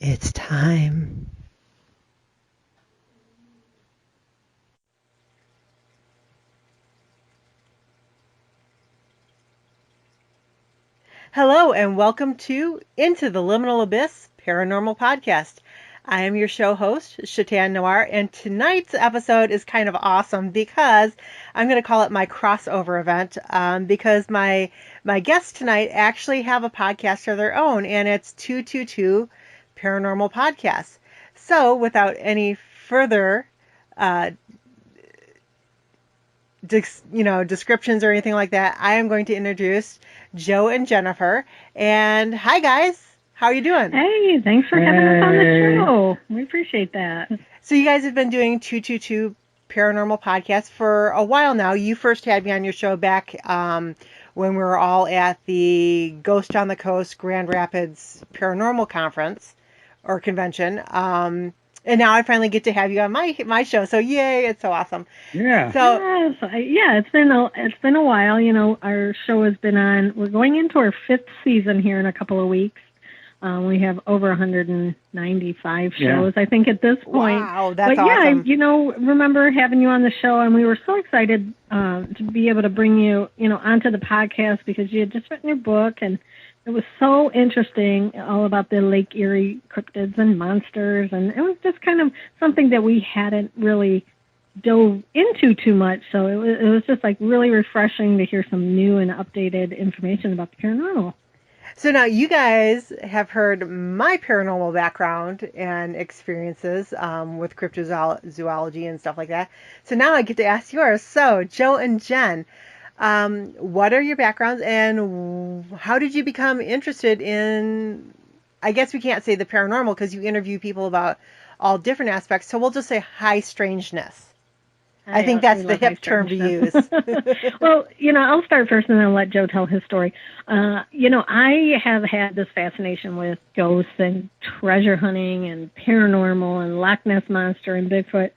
It's time. Hello and welcome to Into the Liminal Abyss Paranormal Podcast. I am your show host, Shatan Noir, and tonight's episode is kind of awesome because I'm going to call it my crossover event because my guests tonight actually have a podcast of their own, and it's 222 Paranormal Podcast. So without any further descriptions or anything like that, I am going to introduce Joe and Jennifer. And hi, guys. How are you doing? Hey, thanks for having us on the show. We appreciate that. So you guys have been doing 222 Paranormal Podcast for a while now. You first had me on your show back when we were all at the Ghost on the Coast Grand Rapids Paranormal Conference or convention. And now I finally get to have you on my show. So yay, it's so awesome. Yeah. So it's been a while. You know, our show has been on. We're going into our 5th season here in a couple of weeks. We have over 195 shows, I think, at this point. Wow, that's awesome. Yeah, remember having you on the show, and we were so excited to be able to bring you, onto the podcast because you had just written your book, and it was so interesting, all about the Lake Erie cryptids and monsters, and it was just kind of something that we hadn't really dove into too much. So it was just like really refreshing to hear some new and updated information about the paranormal. So now you guys have heard my paranormal background and experiences with cryptozoology and stuff like that. So now I get to ask yours. So Joe and Jenn, what are your backgrounds and how did you become interested in, I guess we can't say the paranormal because you interview people about all different aspects. So we'll just say high strangeness. I think that's the hip term to use. Well, I'll start first and then let Joe tell his story. I have had this fascination with ghosts and treasure hunting and paranormal and Loch Ness Monster and Bigfoot.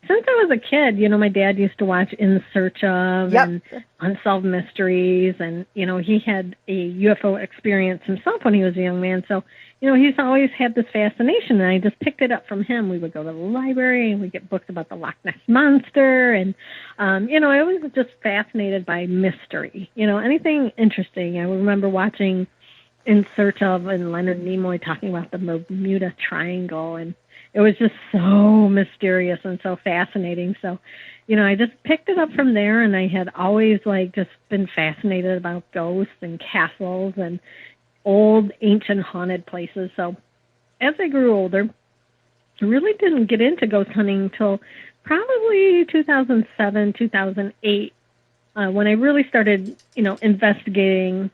Since I was a kid, my dad used to watch In Search of and Unsolved Mysteries, and, he had a UFO experience himself when he was a young man. So, he's always had this fascination, and I just picked it up from him. We would go to the library, and we'd get books about the Loch Ness Monster, and, I was just fascinated by mystery, anything interesting. I remember watching In Search of and Leonard Nimoy talking about the Bermuda Triangle, and it was just so mysterious and so fascinating. So, I just picked it up from there, and I had always just been fascinated about ghosts and castles and old ancient haunted places. So as I grew older, I really didn't get into ghost hunting until probably 2007, 2008, when I really started, investigating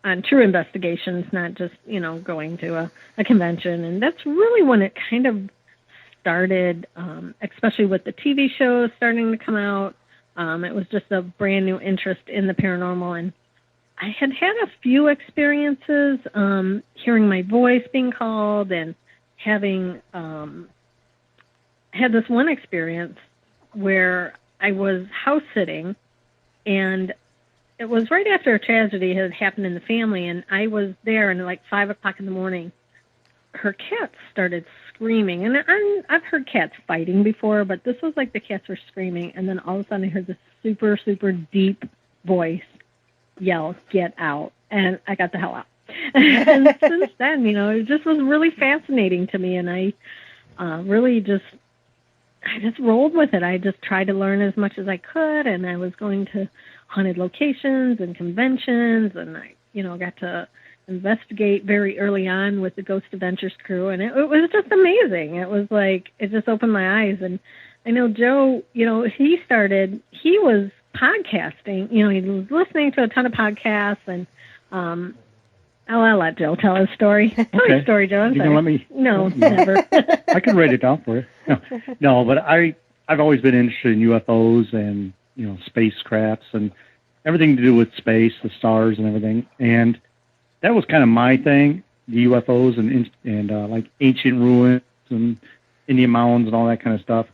on true investigations, not just, going to a convention. And that's really when it kind of started, especially with the TV shows starting to come out. It was just a brand new interest in the paranormal. And I had a few experiences, hearing my voice being called and having had this one experience where I was house sitting, and it was right after a tragedy had happened in the family, and I was there, and like 5 o'clock in the morning, her cats started screaming. And I've heard cats fighting before, but this was like the cats were screaming, and then all of a sudden I heard this super, super deep voice yell, "Get out." And I got the hell out. And since then, it just was really fascinating to me, and I just rolled with it. I just tried to learn as much as I could, and I was going to haunted locations and conventions, and I, got to investigate very early on with the Ghost Adventures crew, and it was just amazing. It was like, it just opened my eyes. And I know Joe, he was podcasting, he was listening to a ton of podcasts, and I'll let Joe tell his story. Tell your story, Joe. You gonna let me? No, never. I can write it down for you. No, but I I've always been interested in UFOs and, spacecrafts and everything to do with space, the stars and everything. And that was kind of my thing, the UFOs and like ancient ruins and Indian mounds and all that kind of stuff.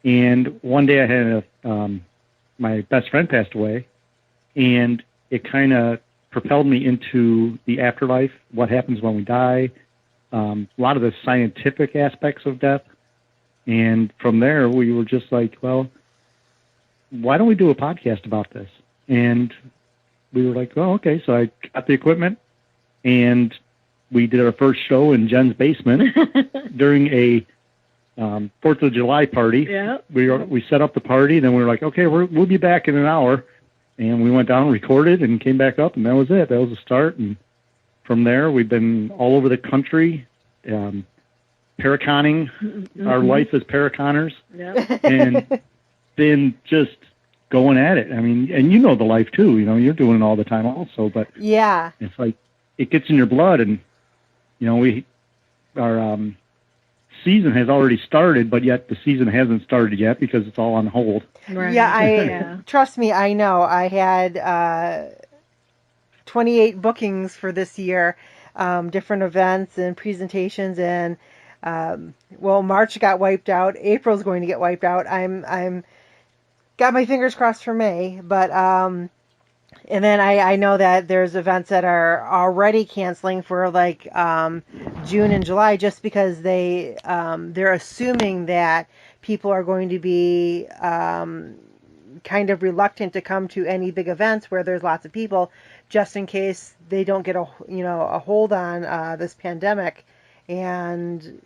And one day I had my best friend passed away, and it kind of propelled me into the afterlife, what happens when we die, a lot of the scientific aspects of death. And from there, we were just like, well, why don't we do a podcast about this? And we were like, oh, okay. So I got the equipment, and we did our first show in Jen's basement during a 4th of July party. Yeah. We set up the party, then we were like, okay, we'll be back in an hour. And we went down, recorded, and came back up, and that was it. That was the start. And from there, we've been all over the country, paraconning. Mm-hmm. Our life as paraconners. Yeah. And been just going at it. I mean, and you know the life too. You're doing it all the time also. But yeah, it's like it gets in your blood, and our season has already started, but yet the season hasn't started yet because it's all on hold. Right. Yeah, trust me, I know. I had 28 bookings for this year, different events and presentations, and March got wiped out. April's going to get wiped out. I'm got my fingers crossed for May, but and then I know that there's events that are already canceling for like June and July, just because they're assuming that people are going to be kind of reluctant to come to any big events where there's lots of people, just in case they don't get a hold on this pandemic, and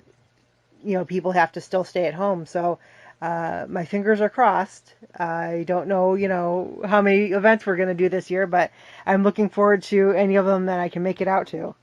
people have to still stay at home. So my fingers are crossed. I don't know, how many events we're going to do this year, but I'm looking forward to any of them that I can make it out to.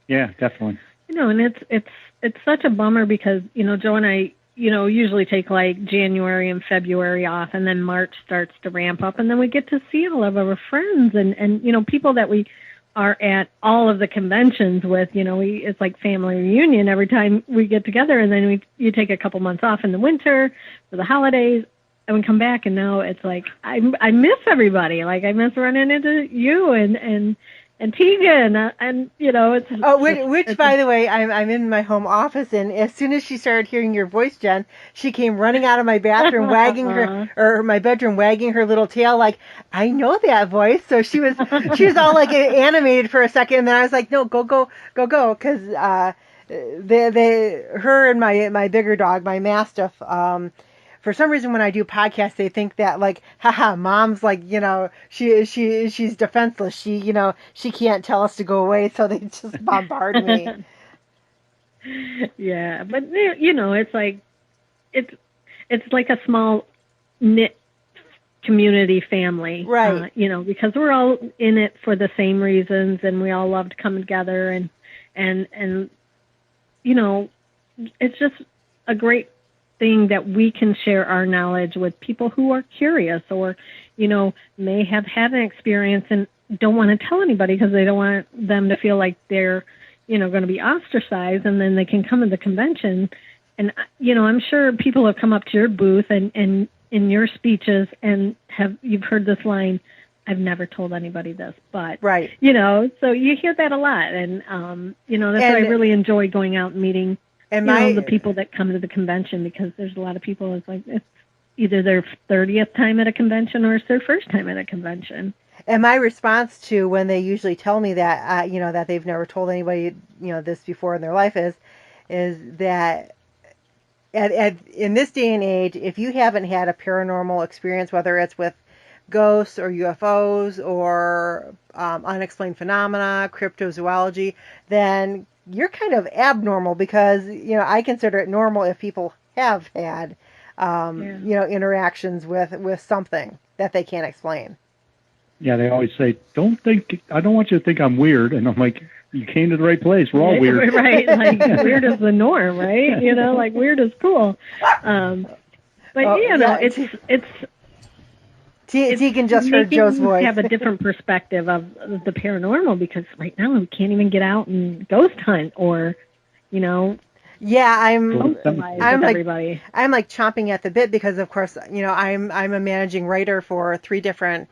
Yeah, definitely. And it's such a bummer because, Joe and I, usually take like January and February off, and then March starts to ramp up, and then we get to see all of our friends and people that we are at all of the conventions with. It's like family reunion every time we get together, and then you take a couple months off in the winter for the holidays, and we come back, and now it's like I miss everybody. Like I miss running into you and Tegan, and it's by the way, I'm in my home office, and as soon as she started hearing your voice, Jen, she came running out of my bathroom, wagging my bedroom, wagging her little tail, like, I know that voice. So she was all like animated for a second, and then I was like, no, go, because her and my bigger dog, my Mastiff, for some reason, when I do podcasts, they think that like, haha, mom's like, she's defenseless. She can't tell us to go away, so they just bombard me. Yeah, but it's like a small knit community family, right? Because we're all in it for the same reasons, and we all love to come together, and it's just a great thing that we can share our knowledge with people who are curious or, may have had an experience and don't want to tell anybody because they don't want them to feel like they're, going to be ostracized, and then they can come to the convention. And, I'm sure people have come up to your booth and in your speeches and you've heard this line, I've never told anybody this, but, right. So you hear that a lot. And, that's why I really enjoy going out and meeting and the people that come to the convention, because there's a lot of people, it's either their 30th time at a convention or it's their first time at a convention. And my response to when they usually tell me that, that they've never told anybody, this before in their life is that in this day and age, if you haven't had a paranormal experience, whether it's with ghosts or UFOs or unexplained phenomena, cryptozoology, then you're kind of abnormal, because, I consider it normal if people have had, interactions with something that they can't explain. Yeah, they always say, I don't want you to think I'm weird. And I'm like, you came to the right place. We're all weird. Right. Like weird is the norm, right? Like weird is cool. It's Tegan just heard Joe's voice. Have a different perspective of the paranormal, because right now we can't even get out and ghost hunt or, Yeah, socialize I'm with like everybody. I'm like chomping at the bit because of course, I'm a managing writer for three different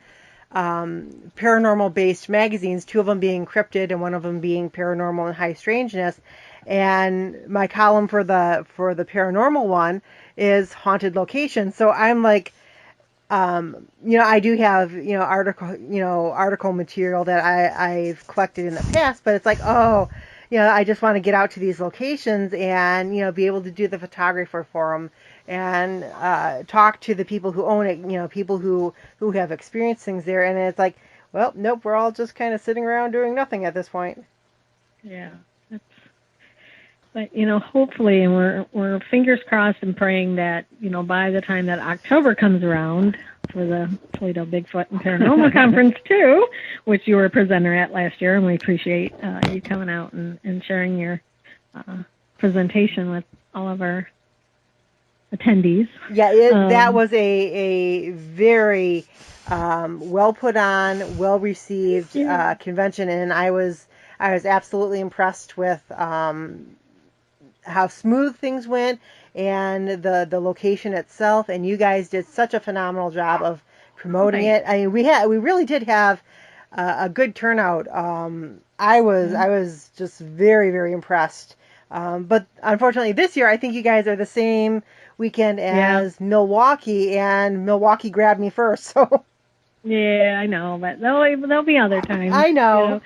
paranormal based magazines, two of them being cryptid and one of them being paranormal and high strangeness. And my column for the paranormal one is haunted locations. So I'm like, I do have, article material that I've collected in the past, but it's like, oh, I just want to get out to these locations and, be able to do the photographer for them and talk to the people who own it, people who have experienced things there. And it's like, well, nope, we're all just kind of sitting around doing nothing at this point. Yeah. But hopefully, and we're fingers crossed and praying that by the time that October comes around for the Toledo Bigfoot and Paranormal Conference too, which you were a presenter at last year, and we appreciate you coming out and sharing your presentation with all of our attendees. Yeah, that was a very well put on, well received convention, and I was absolutely impressed with how smooth things went and the location itself. And you guys did such a phenomenal job of promoting it. I mean, we really did have a good turnout. I was just very, very impressed. But unfortunately, this year I think you guys are the same weekend as Milwaukee, and Milwaukee grabbed me first. So yeah, I know, but there'll be other times. I know.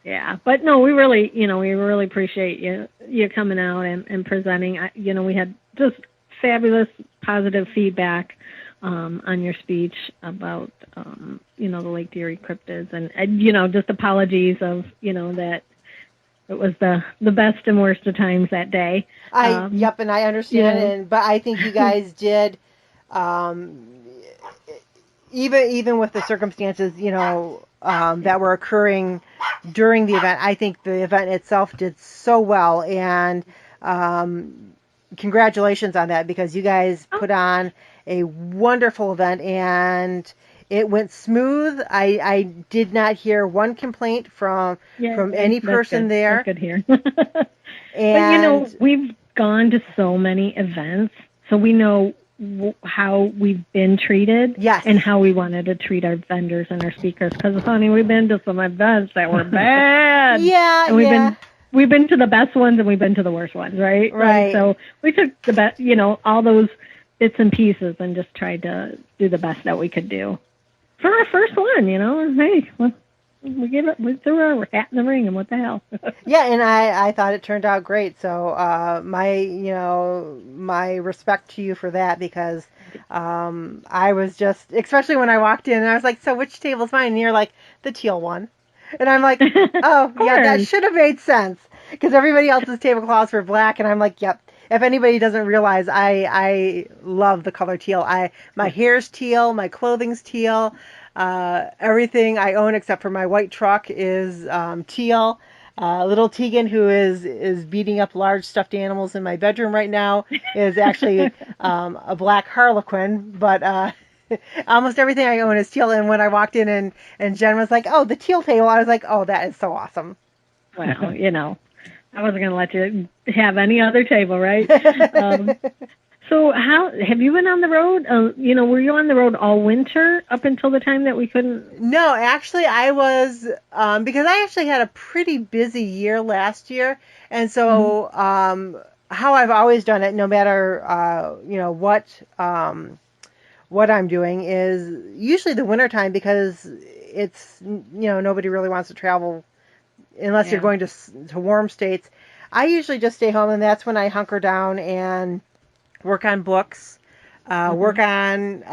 Yeah, but no, we really appreciate you coming out and presenting. We had just fabulous positive feedback on your speech about the Lake Erie cryptids, and just apologies of that it was the best and worst of times that day. Yep, and I understand, but I think you guys did, even with the circumstances, that were occurring during the event. I think the event itself did so well, and congratulations on that, because you guys put on a wonderful event and it went smooth. I did not hear one complaint from any person there. That's good here. But we've gone to so many events, so we know how we've been treated, and how we wanted to treat our vendors and our speakers. Because, honey, we've been to some events that were bad. And we've been to the best ones and we've been to the worst ones, right? Right. So we took the best, all those bits and pieces and just tried to do the best that we could do for our first one. Hey, well, we threw our hat in the ring, and what the hell? Yeah, and I thought it turned out great. So my respect to you for that, because I was just, especially when I walked in, and I was like, so which table's mine? And you're like, the teal one. And I'm like, oh, yeah, that should have made sense, because everybody else's tablecloths were black, and I'm like, yep. If anybody doesn't realize, I love the color teal. My hair's teal, my clothing's teal. Everything I own except for my white truck is teal. Little Tegan, who is beating up large stuffed animals in my bedroom right now, is actually a black harlequin. But almost everything I own is teal. And when I walked in and Jen was like, "Oh, the teal table," I was like, "Oh, that is so awesome." Well, I wasn't going to let you have any other table, right? So how have you been on the road? Were you on the road all winter up until the time that we couldn't? No, actually I was, because I actually had a pretty busy year last year. And so, how I've always done it, no matter, what I'm doing, is usually the wintertime, because it's, nobody really wants to travel unless you're going to warm states. I usually just stay home, and that's when I hunker down and work on books, work on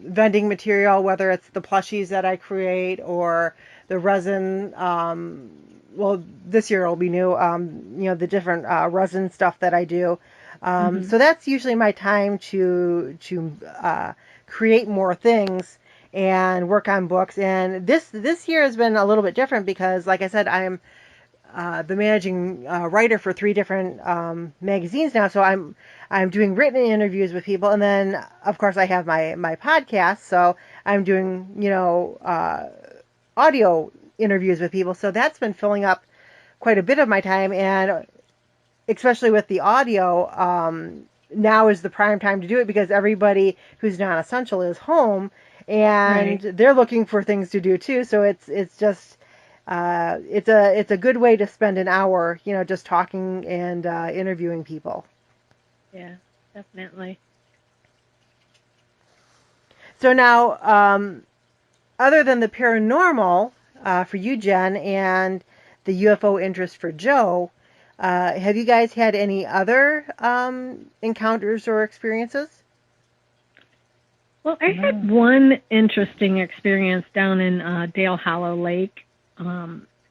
vending material, whether it's the plushies that I create or the resin. Well, this year it'll be new. The different resin stuff that I do. So that's usually my time to create more things and work on books. And this year has been a little bit different because, like I said, I'm the managing writer for three different magazines now. So I'm doing written interviews with people, and then of course I have my podcast. So I'm doing audio interviews with people. So that's been filling up quite a bit of my time. And especially with the audio, now is the prime time to do it because everybody who's non-essential is home and Right. they're looking for things to do too. So it's just it's a good way to spend an hour, just talking and interviewing people. Yeah, definitely. So now, other than the paranormal for you, Jen, and the UFO interest for Joe, have you guys had any other encounters or experiences? Well, I had one interesting experience down in Dale Hollow Lake.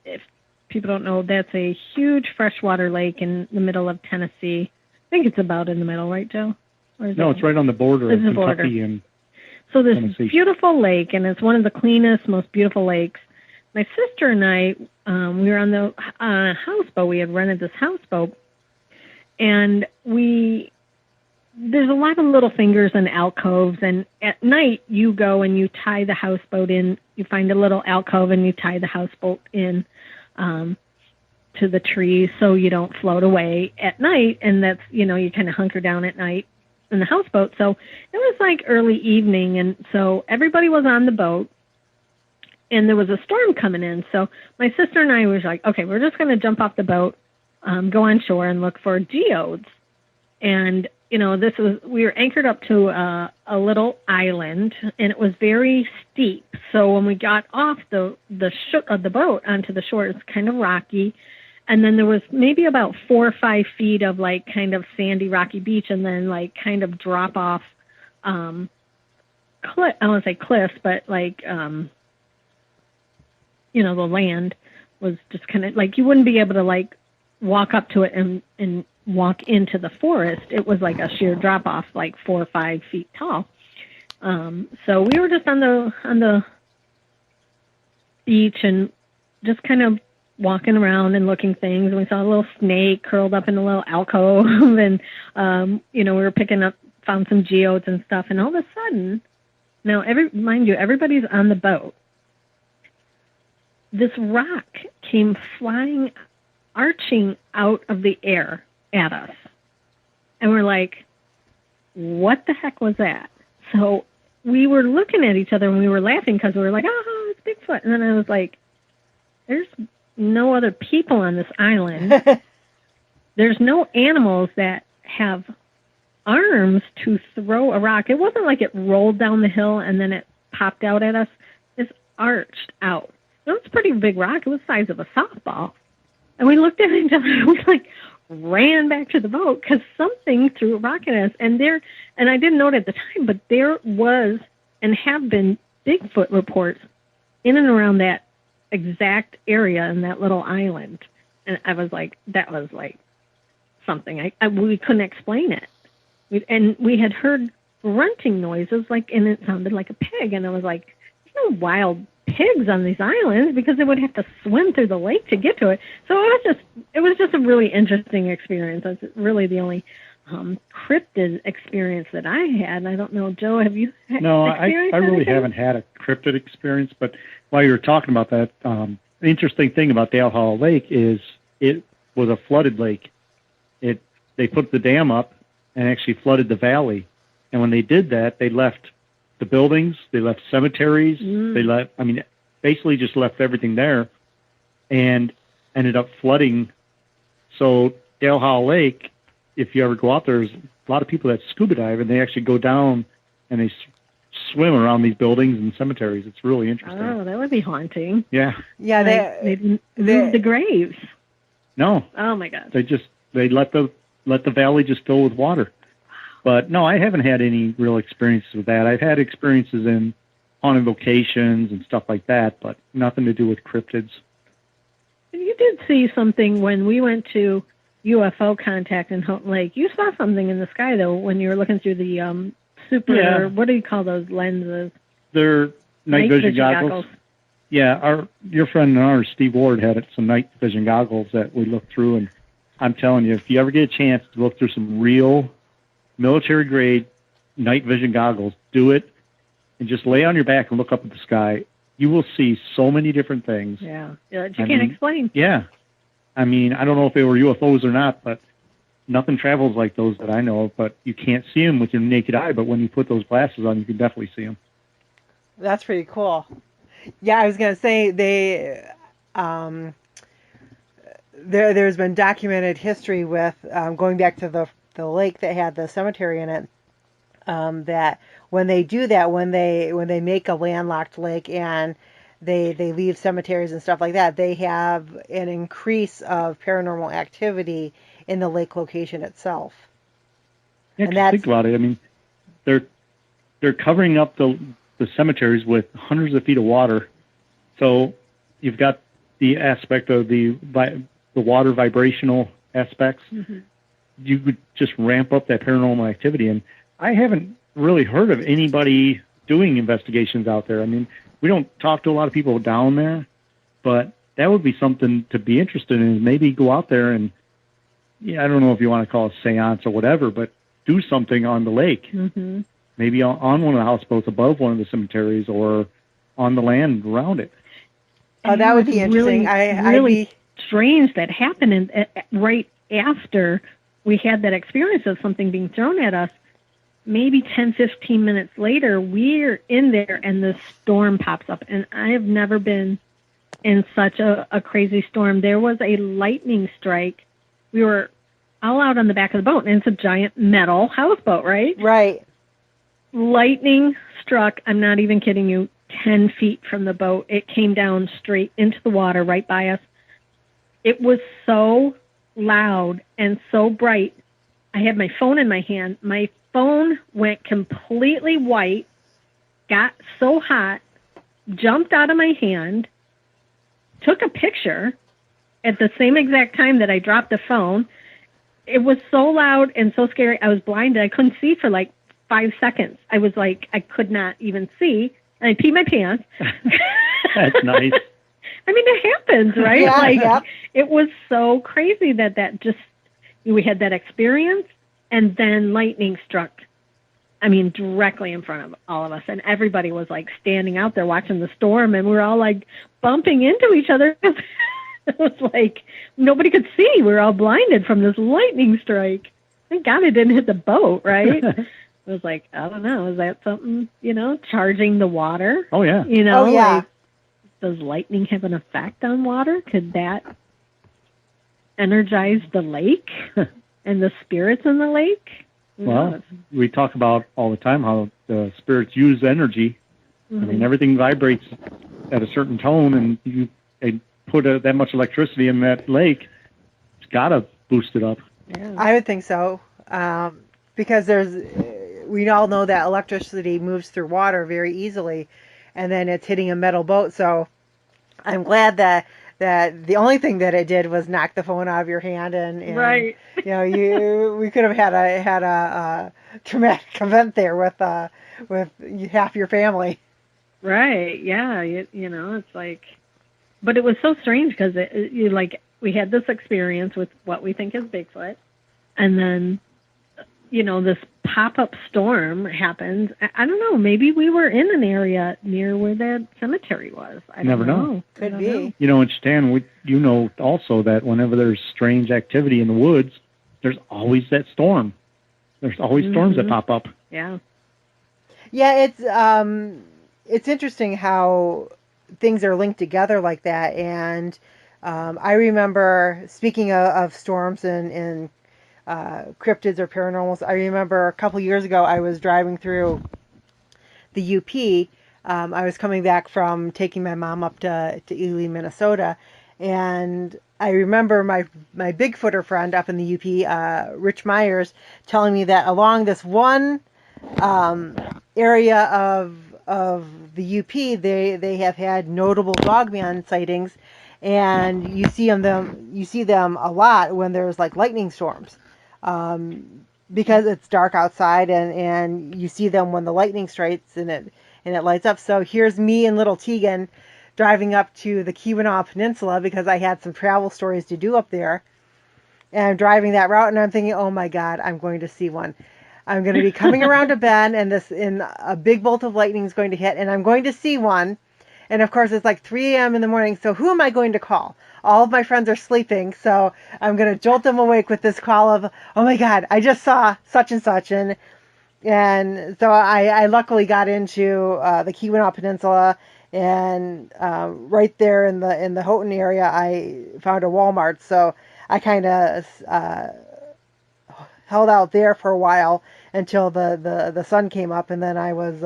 If people don't know, that's a huge freshwater lake in the middle of Tennessee. I think it's about in the middle, right, Joe? Or is it's right on the border of Kentucky and so this Tennessee. Beautiful lake, and it's one of the cleanest, most beautiful lakes. My sister and I, we were on the houseboat. We had rented this houseboat, and there's a lot of little fingers and alcoves, and at night you go and you tie the houseboat in. You find a little alcove and you tie the houseboat in to the trees so you don't float away at night, and that's, you kind of hunker down at night in the houseboat. So it was like early evening, and so everybody was on the boat, and there was a storm coming in. So my sister and I was like, okay, we're just going to jump off the boat, go on shore and look for geodes. And, we were anchored up to a little island, and it was very steep. So when we got off the boat onto the shore, it's kind of rocky. And then there was maybe about 4 or 5 feet of like kind of sandy, rocky beach, and then like kind of drop off, I don't want to say cliffs, but like, the land was just kind of like, you wouldn't be able to like walk up to it and walk into the forest. It was like a sheer drop off, like 4 or 5 feet tall. So we were just on the beach and just kind of walking around and looking things. And we saw a little snake curled up in a little alcove, and we were found some geodes and stuff. And all of a sudden, now mind you, everybody's on the boat. This rock came flying, arching out of the air at us. And we're like, what the heck was that? So we were looking at each other and we were laughing because we were like, oh, it's Bigfoot. And then I was like, there's no other people on this island. There's no animals that have arms to throw a rock. It wasn't like it rolled down the hill and then it popped out at us. It's arched out. It was a pretty big rock. It was the size of a softball. And we looked at each other and we like ran back to the boat because something threw a rock at us. And I didn't know it at the time, but there was and have been Bigfoot reports in and around that exact area in that little island. And I was like, that was like something. We couldn't explain it. We had heard grunting noises, and it sounded like a pig. And I was like, there's no wild pigs on these islands because they would have to swim through the lake to get to it. So it was just a really interesting experience. That's really the only cryptid experience that I had. I don't know, Joe, have you No, I really haven't had a cryptid experience, but while you were talking about that, the interesting thing about Dale Hollow Lake is it was a flooded lake. They put the dam up and actually flooded the valley. And when they did that, they left the buildings, they left cemeteries, basically just left everything there and ended up flooding. So Dale Hollow Lake, if you ever go out there, there's a lot of people that scuba dive and they actually go down and they swim around these buildings and cemeteries. It's really interesting. Oh, that would be haunting. Yeah. Yeah, they moved the graves. No. Oh my God. They let the valley just fill with water. But no, I haven't had any real experiences with that. I've had experiences in haunted locations and stuff like that, but nothing to do with cryptids. You did see something when we went to UFO contact in Houghton Lake. You saw something in the sky, though, when you were looking through the what do you call those lenses? They're night vision goggles. Yeah, your friend and ours, Steve Ward, had some night vision goggles that we looked through, and I'm telling you, if you ever get a chance to look through some real military-grade night vision goggles, do it, and just lay on your back and look up at the sky. You will see so many different things. Yeah, you can't explain. Yeah. I don't know if they were UFOs or not, but nothing travels like those that I know of, but you can't see them with your naked eye. But when you put those glasses on, you can definitely see them. That's pretty cool. Yeah, I was gonna say um, there's been documented history with going back to the lake that had the cemetery in it. That when they do that, when they make a landlocked lake and they leave cemeteries and stuff like that, they have an increase of paranormal activity in the lake location itself. Yeah, And 'cause think that's about it. I mean, they're covering up the cemeteries with hundreds of feet of water. So you've got the aspect of the water vibrational aspects. Mm-hmm. You could just ramp up that paranormal activity. And I haven't really heard of anybody doing investigations out there. I mean, we don't talk to a lot of people down there, but that would be something to be interested in. Maybe go out there and, yeah, I don't know if you want to call it a seance or whatever, but do something on the lake. Mm-hmm. Maybe on one of the houseboats above one of the cemeteries or on the land around it. oh, that would be interesting. Really, I'd be strange that happened right after we had that experience of something being thrown at us. Maybe 10, 15 minutes later, we're in there and the storm pops up. And I have never been in such a crazy storm. There was a lightning strike. We were all out on the back of the boat, and it's a giant metal houseboat, right? right. Lightning struck, I'm not even kidding you, 10 feet from the boat. It came down straight into the water right by us. It was so loud and so bright. I had my phone in my hand. My phone went completely white, got so hot, jumped out of my hand, took a picture at the same exact time that I dropped the phone. It was so loud and so scary. I was blinded. I couldn't see for like 5 seconds. I was like, I could not even see. And I peed my pants. That's nice. I mean, it happens, right? Yeah, like, yeah. It was so crazy that just, we had that experience, and then lightning struck, I mean, directly in front of all of us. And everybody was like standing out there watching the storm, and we were all like bumping into each other. It was like nobody could see. We were all blinded from this lightning strike. Thank God it didn't hit the boat, right? It was like, I don't know, is that something, charging the water? Oh, yeah. Oh, yeah. Like, does lightning have an effect on water? Could that energize the lake and the spirits in the lake? Well, we talk about all the time how the spirits use energy. Mm-hmm. I mean, everything vibrates at a certain tone, and you put that much electricity in that lake, it's got to boost it up. Yeah. I would think so, because we all know that electricity moves through water very easily, and then it's hitting a metal boat. So I'm glad that the only thing that it did was knock the phone out of your hand, and Right. we could have had a traumatic event there with half your family. Right. Yeah. It's like, but it was so strange because we had this experience with what we think is Bigfoot, and then, this pop-up storm happened. I don't know. Maybe we were in an area near where that cemetery was. I Never don't know. Could be. In Stan, you know also that whenever there's strange activity in the woods, there's always that storm. There's always storms that pop up. Yeah. Yeah, it's interesting how things are linked together like that. And I remember, speaking of storms and cryptids or paranormals, I remember a couple years ago I was driving through the UP. I was coming back from taking my mom up to Ely, Minnesota, and I remember my Bigfooter friend up in the UP, Rich Myers, telling me that along this one area of the UP, they have had notable dogman sightings, and you see them a lot when there's like lightning storms, because it's dark outside, and you see them when the lightning strikes and it lights up. So here's me and little Tegan driving up to the Keweenaw Peninsula because I had some travel stories to do up there, and I'm driving that route, and I'm thinking, oh my God, I'm going to see one. I'm going to be coming around a bend, and a big bolt of lightning is going to hit, and I'm going to see one. And of course, it's like 3 a.m. in the morning. So who am I going to call? all of my friends are sleeping, so I'm going to jolt them awake with this call of, oh my God, I just saw such and such. And so I luckily got into the Keweenaw Peninsula, and right there in the Houghton area, I found a Walmart. So I kind of held out there for a while until the sun came up, and then I was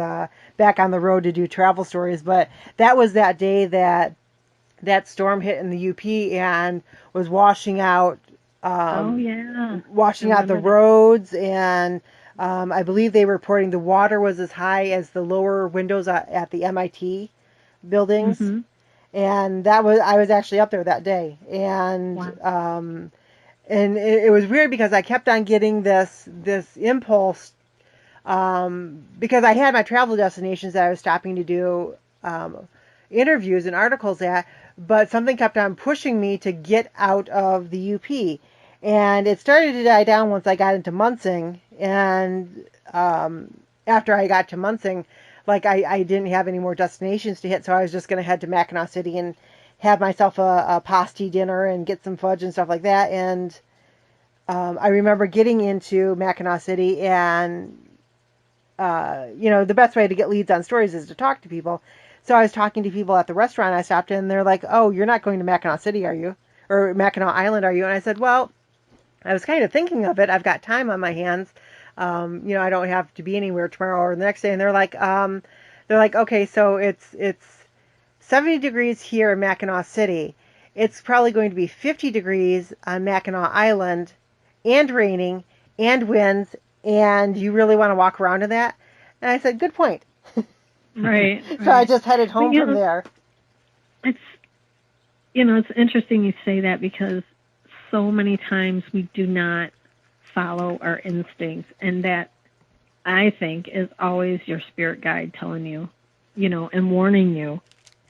back on the road to do travel stories. But that was that day that storm hit in the UP and was washing out Oh yeah. washing out the roads, and I believe they were reporting the water was as high as the lower windows at the MIT buildings. Mm-hmm. And I was actually up there that day, and Wow. and it was weird because I kept on getting this impulse, because I had my travel destinations that I was stopping to do interviews and articles at, but something kept on pushing me to get out of the UP. And it started to die down once I got into Munsing. And after I got to Munsing, like I didn't have any more destinations to hit, so I was just going to head to Mackinac City and have myself a pasty dinner and get some fudge and stuff like that. And I remember getting into Mackinac City, and the best way to get leads on stories is to talk to people. So I was talking to people at the restaurant I stopped in, and they're like, "Oh, you're not going to Mackinac City, are you? Or Mackinac Island, are you?" And I said, "Well, I was kind of thinking of it. I've got time on my hands. I don't have to be anywhere tomorrow or the next day." And they're like, "Okay, so it's 70 degrees here in Mackinac City. It's probably going to be 50 degrees on Mackinac Island, and raining, and winds, and you really want to walk around in that?" And I said, "Good point." Right. So I Right. just headed But, home from there. it's it's interesting you say that, because so many times we do not follow our instincts, and that, I think, is always your spirit guide telling you, and warning you.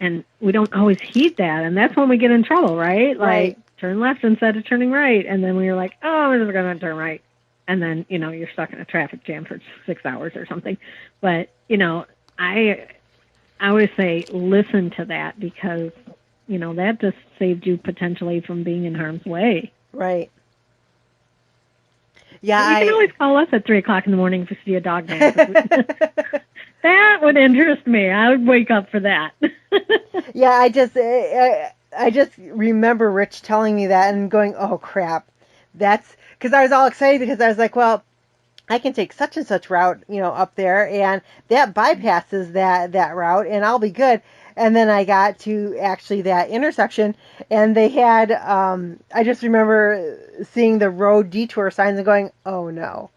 And we don't always heed that, and that's when we get in trouble, right? Right. Like, turn left instead of turning right, and then we're like, oh, we're just going to turn right. And then, you're stuck in a traffic jam for 6 hours or something. But, I always say listen to that, because, that just saved you potentially from being in harm's way. Right. Yeah, But you can always call us at 3 o'clock in the morning if you see a dog man. That would interest me. I would wake up for that. Yeah, I just remember Rich telling me that and going, "Oh crap." That's because I was all excited, because I was like, "Well, I can take such and such route, up there, and that bypasses that route, and I'll be good." And then I got to actually that intersection, and they had, I just remember seeing the road detour signs and going, "Oh no,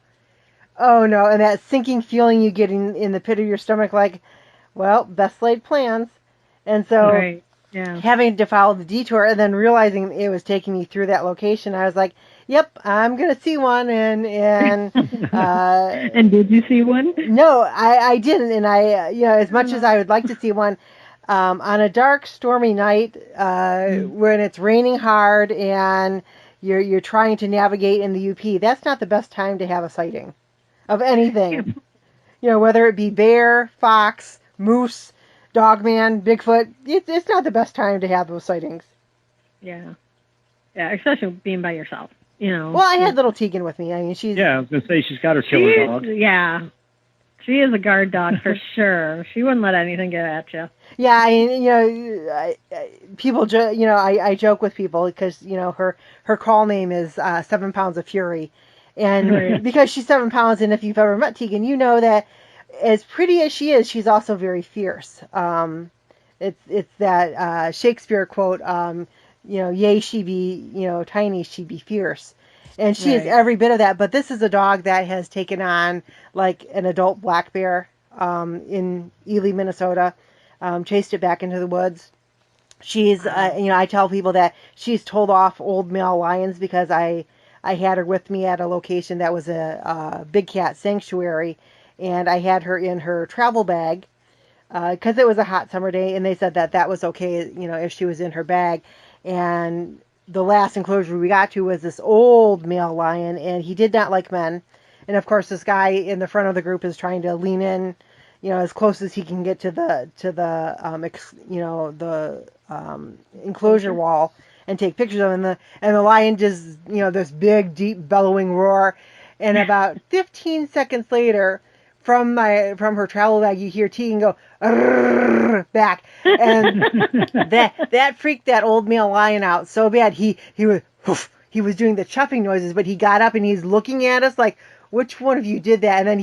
oh no," and that sinking feeling you get in the pit of your stomach, like, well, best laid plans. And so Right. Yeah. having to follow the detour and then realizing it was taking me through that location, I was like, "Yep, I'm gonna see one." And And did you see one? no, I didn't. And as much as I would like to see one, on a dark, stormy night, when it's raining hard and you're trying to navigate in the UP, that's not the best time to have a sighting of anything. Whether it be bear, fox, moose, dogman, Bigfoot, it's not the best time to have those sightings. Yeah. Yeah, especially being by yourself. Well, I had little Tegan with me. I mean, she's... Yeah, I was going to say she's got her killer dog. Yeah. She is a guard dog for sure. She wouldn't let anything get at you. Yeah, people, I joke with people because, her call name is 7 Pounds of Fury. And Right. because she's 7 pounds, and if you've ever met Tegan, you know that as pretty as she is, she's also very fierce. It's that Shakespeare quote, yea, she be, tiny, she be fierce. And she is Right. every bit of that. But this is a dog that has taken on like an adult black bear in Ely, Minnesota, chased it back into the woods. She's, I tell people that she's told off old male lions, because I had her with me at a location that was a big cat sanctuary, and I had her in her travel bag because it was a hot summer day, and they said that was okay, if she was in her bag. And the last enclosure we got to was this old male lion, and he did not like men. And of course, this guy in the front of the group is trying to lean in, as close as he can get to the enclosure wall. and take pictures of them. And the lion just, this big, deep, bellowing roar. And about 15 seconds later, from her travel bag, you hear Tegan go back, and that freaked that old male lion out so bad. He was doing the chuffing noises, but he got up and he's looking at us like, which one of you did that? And then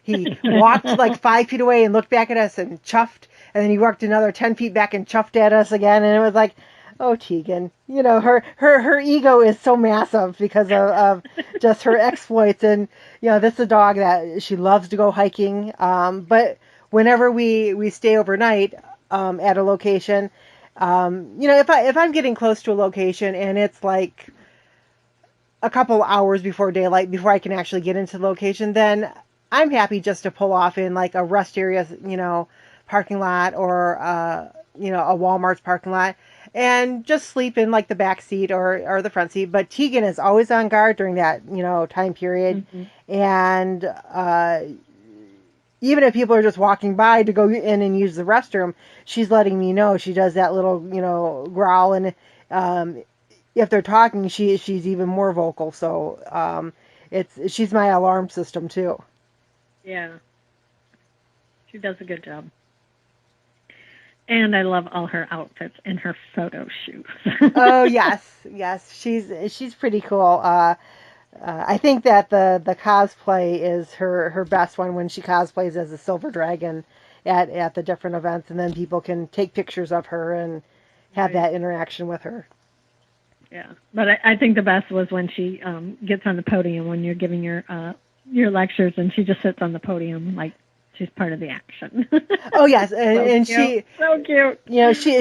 he walked like 5 feet away and looked back at us and chuffed, and then he walked another 10 feet back and chuffed at us again, and it was like, oh, Tegan, her ego is so massive because of just her exploits. And, this is a dog that she loves to go hiking. But whenever we stay overnight at a location, if I'm getting close to a location and it's like a couple hours before daylight, before I can actually get into the location, then I'm happy just to pull off in like a rest area, parking lot, or, a Walmart's parking lot, and just sleep in like the back seat or the front seat. But Tegan is always on guard during that, time period. Mm-hmm. And even if people are just walking by to go in and use the restroom, she's letting me know. She does that little, growl. And if they're talking, she's even more vocal. So she's my alarm system too. Yeah. She does a good job. And I love all her outfits and her photo shoots. Oh, yes. She's pretty cool. I think that the cosplay is her best one, when she cosplays as a silver dragon at the different events, and then people can take pictures of her and have that interaction with her. Yeah, but I think the best was when she gets on the podium when you're giving your lectures, and she just sits on the podium like she's part of the action. Oh, yes, and she so cute.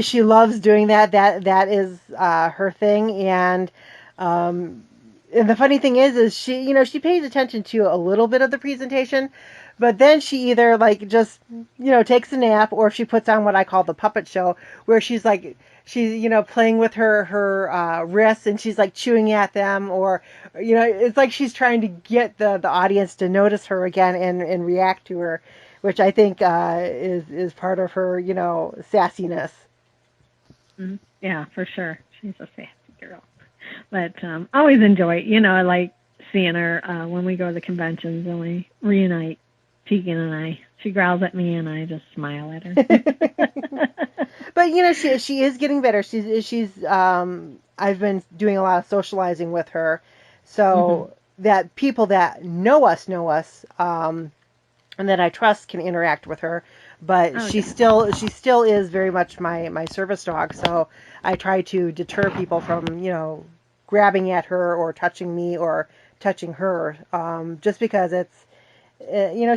She loves doing that. That is her thing. And the funny thing is she pays attention to a little bit of the presentation, but then she either like just takes a nap, or she puts on what I call the puppet show, where she's playing with her wrists, and she's like chewing at them, or it's like she's trying to get the audience to notice her again and react to her, which I think is part of her sassiness. Mm-hmm. Yeah, for sure. She's a sassy girl. But always enjoy it. I like seeing her when we go to the conventions and we reunite, Tegan and I. She growls at me and I just smile at her. But she is getting better. She's I've been doing a lot of socializing with her, so that people that know us, and that I trust can interact with her. But she still is very much my service dog. So I try to deter people from grabbing at her or touching me or touching her, just because it's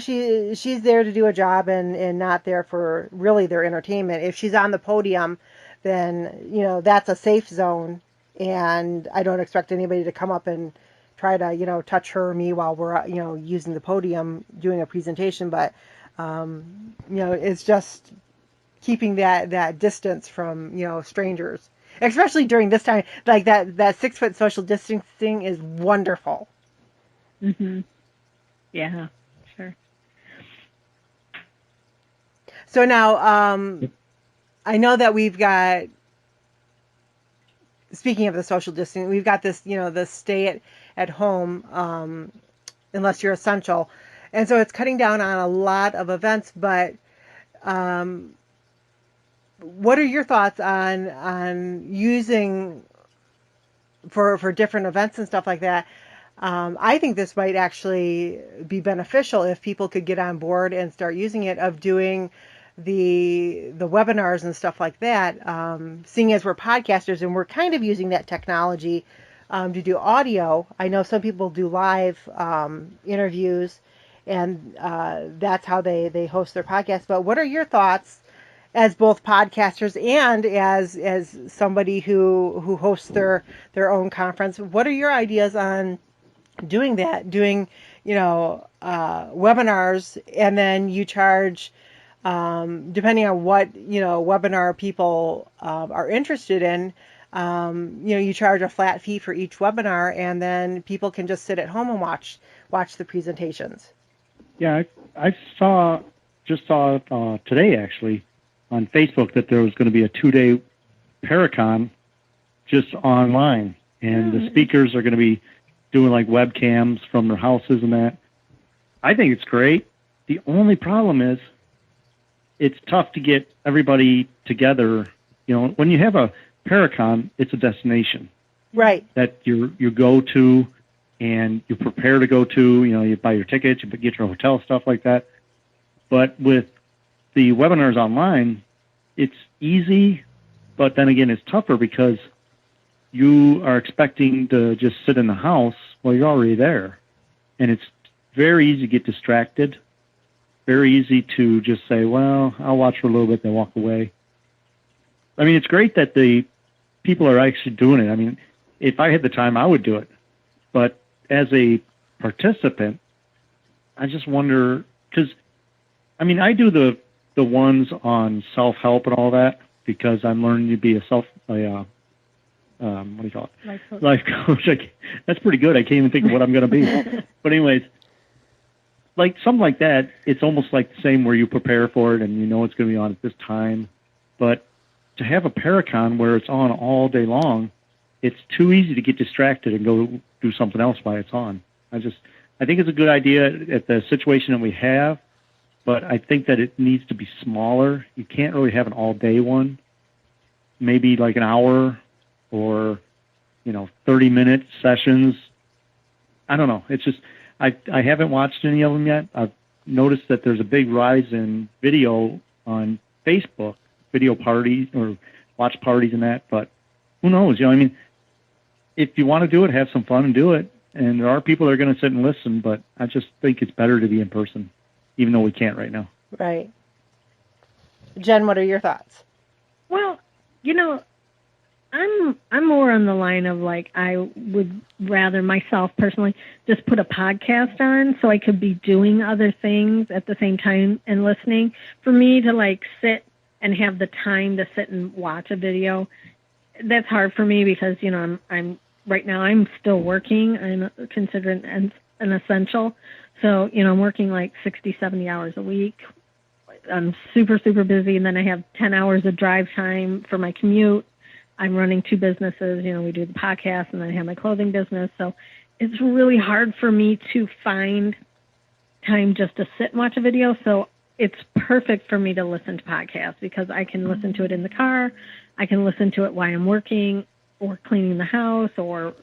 she's there to do a job and not there for really their entertainment. If she's on the podium, then that's a safe zone, and I don't expect anybody to come up and try to touch her or me while we're using the podium doing a presentation. But it's just keeping that distance from strangers, especially during this time. Like that 6-foot social distancing is wonderful. Yeah, sure. So now I know that we've got, speaking of the social distancing, we've got this the stay at home unless you're essential, and so it's cutting down on a lot of events. But what are your thoughts on using for different events and stuff like that? I think this might actually be beneficial if people could get on board and start using it, of doing the webinars and stuff like that. Seeing as we're podcasters and we're kind of using that technology to do audio. I know some people do live interviews, and that's how they host their podcast. But what are your thoughts as both podcasters and as somebody who hosts their own conference? What are your ideas on doing that? Doing webinars, and then you charge, depending on what webinar people are interested in. You charge a flat fee for each webinar, and then people can just sit at home and watch the presentations. Yeah, I saw today actually on Facebook that there was going to be a 2-day Paracon just online, and the speakers are going to be doing like webcams from their houses and that. I think it's great. The only problem is it's tough to get everybody together. You know, when you have a Paracon, it's a destination. Right. That you go to and you prepare to go to. You know, you buy your tickets, you get your hotel, stuff like that. But with the webinars online, it's easy, but then again, it's tougher because you are expecting to just sit in the house while you're already there. And it's very easy to get distracted, very easy to just say, well, I'll watch for a little bit, then walk away. I mean, it's great that the people are actually doing it. I mean, if I had the time, I would do it. But as a participant, I just wonder, because, I mean, I do the ones on self-help and all that because I'm learning to be what do you call it? Life coach. That's pretty good. I can't even think of what I'm going to be. But anyways, like something like that, it's almost like the same where you prepare for it and you know it's going to be on at this time. But to have a Paracon where it's on all day long, it's too easy to get distracted and go do something else while it's on. I think it's a good idea at the situation that we have, but I think that it needs to be smaller. You can't really have an all-day one. Maybe like an hour or, 30-minute sessions. I don't know. It's just, I haven't watched any of them yet. I've noticed that there's a big rise in video on Facebook, video parties or watch parties and that, but who knows? I mean, if you want to do it, have some fun and do it. And there are people that are going to sit and listen, but I just think it's better to be in person, even though we can't right now. Right. Jen, what are your thoughts? Well, I'm more on the line of like I would rather myself personally just put a podcast on so I could be doing other things at the same time and listening. For me to like sit and have the time to sit and watch a video, that's hard for me because I'm right now I'm still working. I'm considered an essential, so I'm working like 60, 70 hours a week. I'm super, super busy, and then I have 10 hours of drive time for my commute. I'm running 2 businesses. We do the podcast, and then I have my clothing business. So it's really hard for me to find time just to sit and watch a video. So it's perfect for me to listen to podcasts because I can listen to it in the car. I can listen to it while I'm working or cleaning the house or,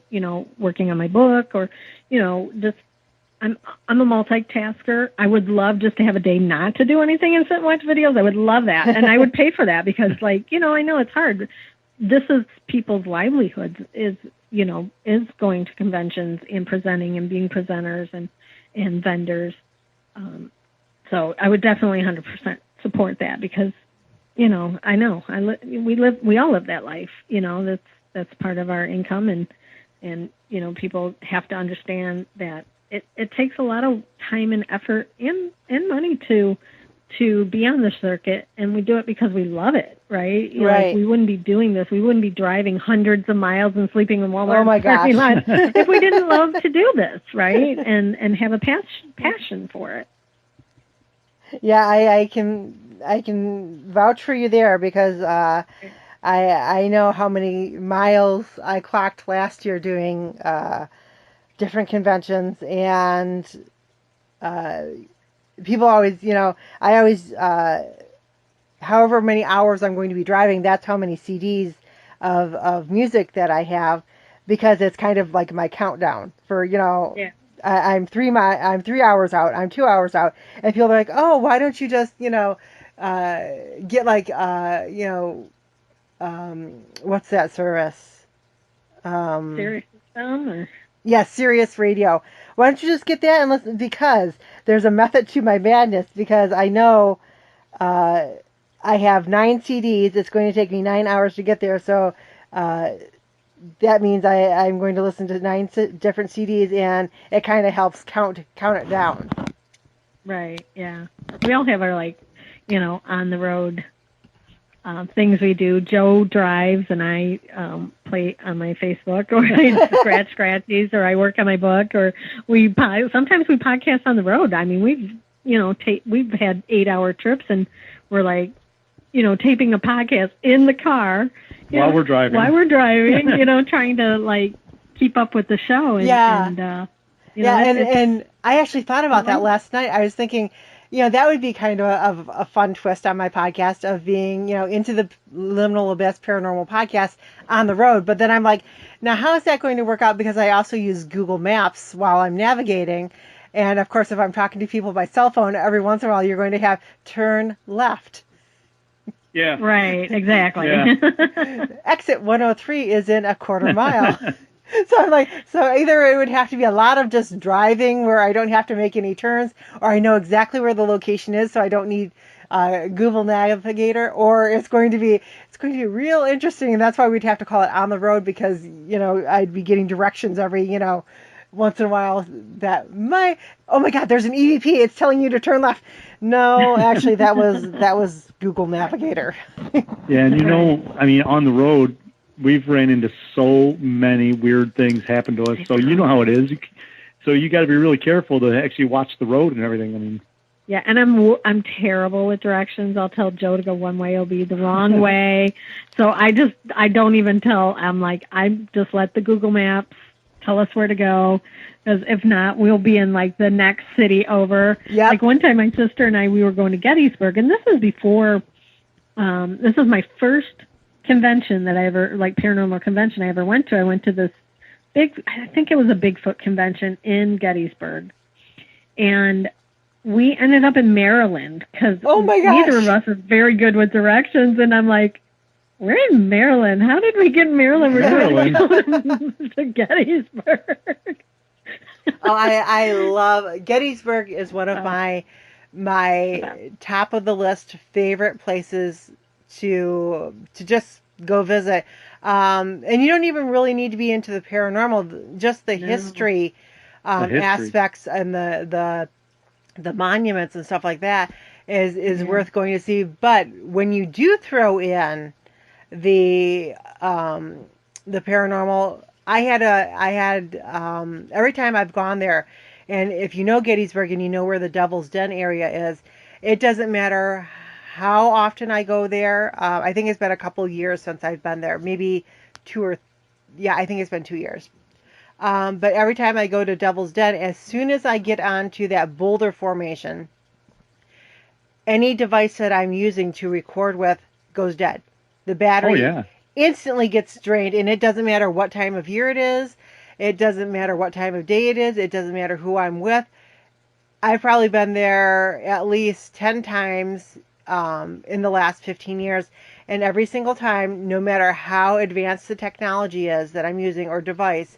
working on my book or, just I'm a multitasker. I would love just to have a day not to do anything and sit and watch videos. I would love that. And I would pay for that because I know it's hard. This is people's livelihoods is going to conventions and presenting and being presenters and vendors. So I would definitely 100% support that because, we all live that life, that's part of our income and people have to understand that it takes a lot of time and effort and money to be on the circuit, and we do it because we love it, right? Right. We wouldn't be doing this. We wouldn't be driving hundreds of miles and sleeping in Walmart. Oh my gosh. If we didn't love to do this, right? And have a passion for it. Yeah, I can vouch for you there because I know how many miles I clocked last year doing different conventions, and people always, I always, however many hours I'm going to be driving, that's how many CDs of music that I have, because it's kind of like my countdown for, Yeah. I'm 3 hours out, I'm 2 hours out, and people are like, oh, why don't you just, get like, what's that service? Serious or? Yes, Sirius Radio. Why don't you just get that and listen? Because there's a method to my madness. Because I know I have 9 CDs. It's going to take me 9 hours to get there. So that means I'm going to listen to 9 different CDs, and it kind of helps count it down. Right. Yeah. We all have our on the road things we do. Joe drives, and I play on my Facebook, or I scratchies, or I work on my book, or sometimes we podcast on the road. I mean, we've had 8-hour trips, and we're like taping a podcast in the car while we're driving. Trying to like keep up with the show. And I actually thought about that last night. I was thinking, that would be kind of a fun twist on my podcast of being, into the Liminal Abyss Paranormal podcast on the road. But then I'm like, now how is that going to work out? Because I also use Google Maps while I'm navigating. And of course, if I'm talking to people by cell phone, every once in a while, you're going to have turn left. Yeah. Right, exactly. Yeah. Exit 103 is in a quarter mile. So I'm like, so either it would have to be a lot of just driving where I don't have to make any turns, or I know exactly where the location is, so I don't need Google Navigator, or it's going to be real interesting, and that's why we'd have to call it On the Road, because I'd be getting directions every once in a while that oh my God, there's an EVP, it's telling you to turn left. No, actually that was Google Navigator. Yeah, and on the road, we've ran into so many weird things happen to us. So you know how it is. So you got to be really careful to actually watch the road and everything. Yeah, and I'm terrible with directions. I'll tell Joe to go one way, it'll be the wrong way. So I don't even tell. I just let the Google Maps tell us where to go, because if not, we'll be in like the next city over. Yep. Like one time, my sister and I, we were going to Gettysburg, and this was before. This was my first convention that I ever, like paranormal convention I ever went to. I went to this I think it was a Bigfoot convention in Gettysburg. And we ended up in Maryland because neither of us is very good with directions. And I'm like, we're in Maryland. How did we get in Maryland? We're going to Gettysburg. I love Gettysburg. Is one of my top of the list favorite places to just go visit. And you don't even really need to be into the paranormal, just the history aspects and the monuments and stuff like that is worth going to see. But when you do throw in the paranormal, I had every time I've gone there, and if you know Gettysburg and you know where the Devil's Den area is, it doesn't matter how often I go there. I think it's been a couple years since I've been there. Maybe I think it's been 2 years. But every time I go to Devil's Den, as soon as I get onto that boulder formation, any device that I'm using to record with goes dead. The battery instantly gets drained, and it doesn't matter what time of year it is. It doesn't matter what time of day it is. It doesn't matter who I'm with. I've probably been there at least 10 times in the last 15 years. And every single time, no matter how advanced the technology is that I'm using or device,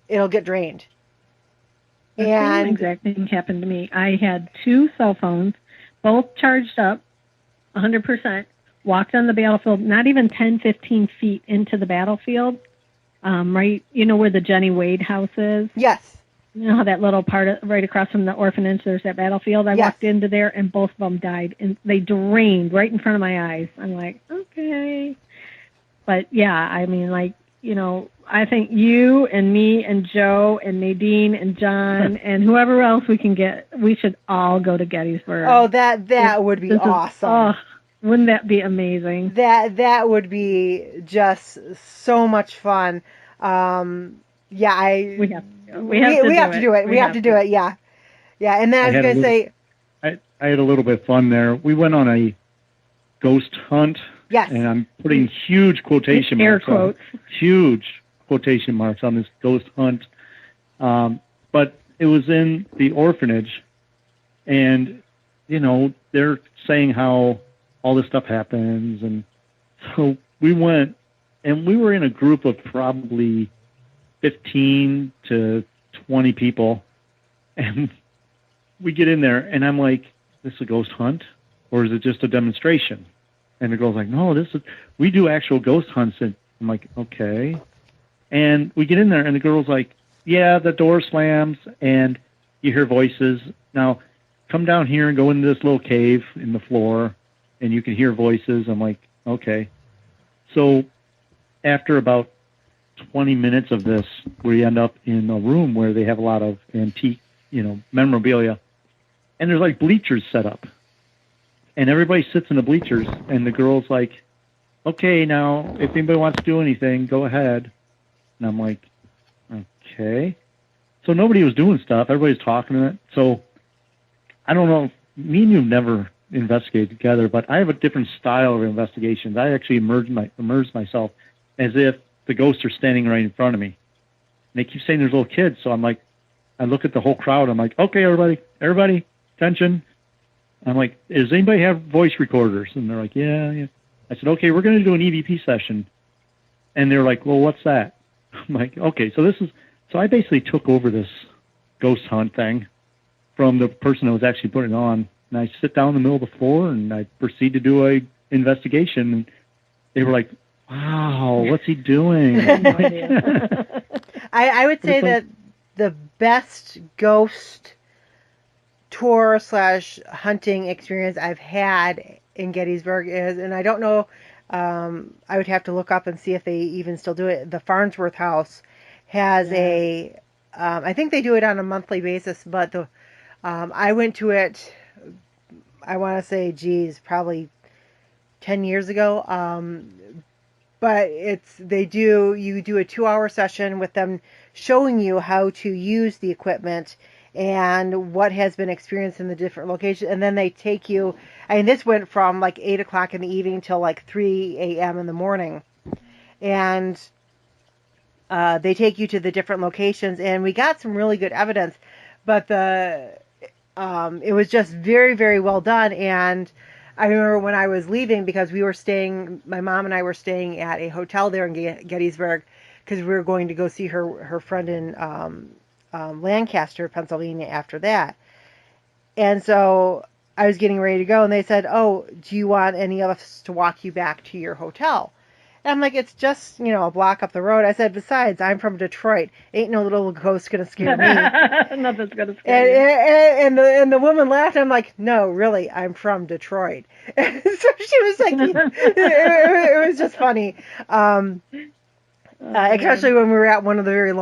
it'll get drained. The same exact thing happened to me. I had 2 cell phones, both charged up 100%, walked on the battlefield, not even 10, 15 feet into the battlefield, right, where the Jenny Wade house is? Yes. You know how that little part right across from the orphanage, there's that battlefield? I walked into there, and both of them died, and they drained right in front of my eyes. I'm like, okay. But, yeah, I mean, like, I think you and me and Joe and Nadine and John and whoever else we can get, we should all go to Gettysburg. Oh, that would be awesome. Wouldn't that be amazing? That would be just so much fun. We have to do it. We have to do it. Yeah. And then I was going to say, I had a little bit of fun there. We went on a ghost hunt. Yes. And I'm putting huge quotation marks. Air quotes. Huge quotation marks on this ghost hunt. But it was in the orphanage, and they're saying how all this stuff happens, and so we went, and we were in a group of probably 15 to 20 people, and we get in there, and I'm like, this is a ghost hunt, or is it just a demonstration? And the girl's like, no, we do actual ghost hunts. And I'm like, okay. And we get in there, and the girl's like, yeah, the door slams, and you hear voices. Now, come down here and go into this little cave in the floor, and you can hear voices. I'm like, okay. So after about 20 minutes of this, we end up in a room where they have a lot of antique, memorabilia. And there's like bleachers set up. and everybody sits in the bleachers, and the girl's like, okay, now, if anybody wants to do anything, go ahead. And I'm like, okay. So nobody was doing stuff. Everybody's talking to it. So I don't know. Me and you have never investigated together, but I have a different style of investigations. I actually immerse myself as if the ghosts are standing right in front of me. And they keep saying there's little kids. So I'm like, I look at the whole crowd. I'm like, okay, everybody, attention. I'm like, does anybody have voice recorders? And they're like, yeah. I said, okay, we're going to do an EVP session. And they're like, well, what's that? I'm like, okay, so I basically took over this ghost hunt thing from the person that was actually putting it on. And I sit down in the middle of the floor and I proceed to do a investigation. And they were like, wow, what's he doing? I would say that the best ghost tour / hunting experience I've had in Gettysburg is, and I don't know, I would have to look up and see if they even still do it. The Farnsworth House has I think they do it on a monthly basis, but I went to it, I want to say, probably 10 years ago. But you do a 2-hour session with them showing you how to use the equipment and what has been experienced in the different locations. And then they take you, this went from like 8 o'clock in the evening till like 3 a.m. in the morning. And they take you to the different locations, and we got some really good evidence, but it was just very, very well done. And I remember when I was leaving, because my mom and I were staying at a hotel there in Gettysburg, because we were going to go see her friend in Lancaster, Pennsylvania after that. And so I was getting ready to go, and they said, oh, do you want any of us to walk you back to your hotel? And I'm like, it's just, a block up the road. I said, besides, I'm from Detroit. Ain't no little ghost going to scare me. Nothing's going to scare you. And the woman laughed. I'm like, no, really, I'm from Detroit. So she was like, it was just funny. Especially when we were at one of the very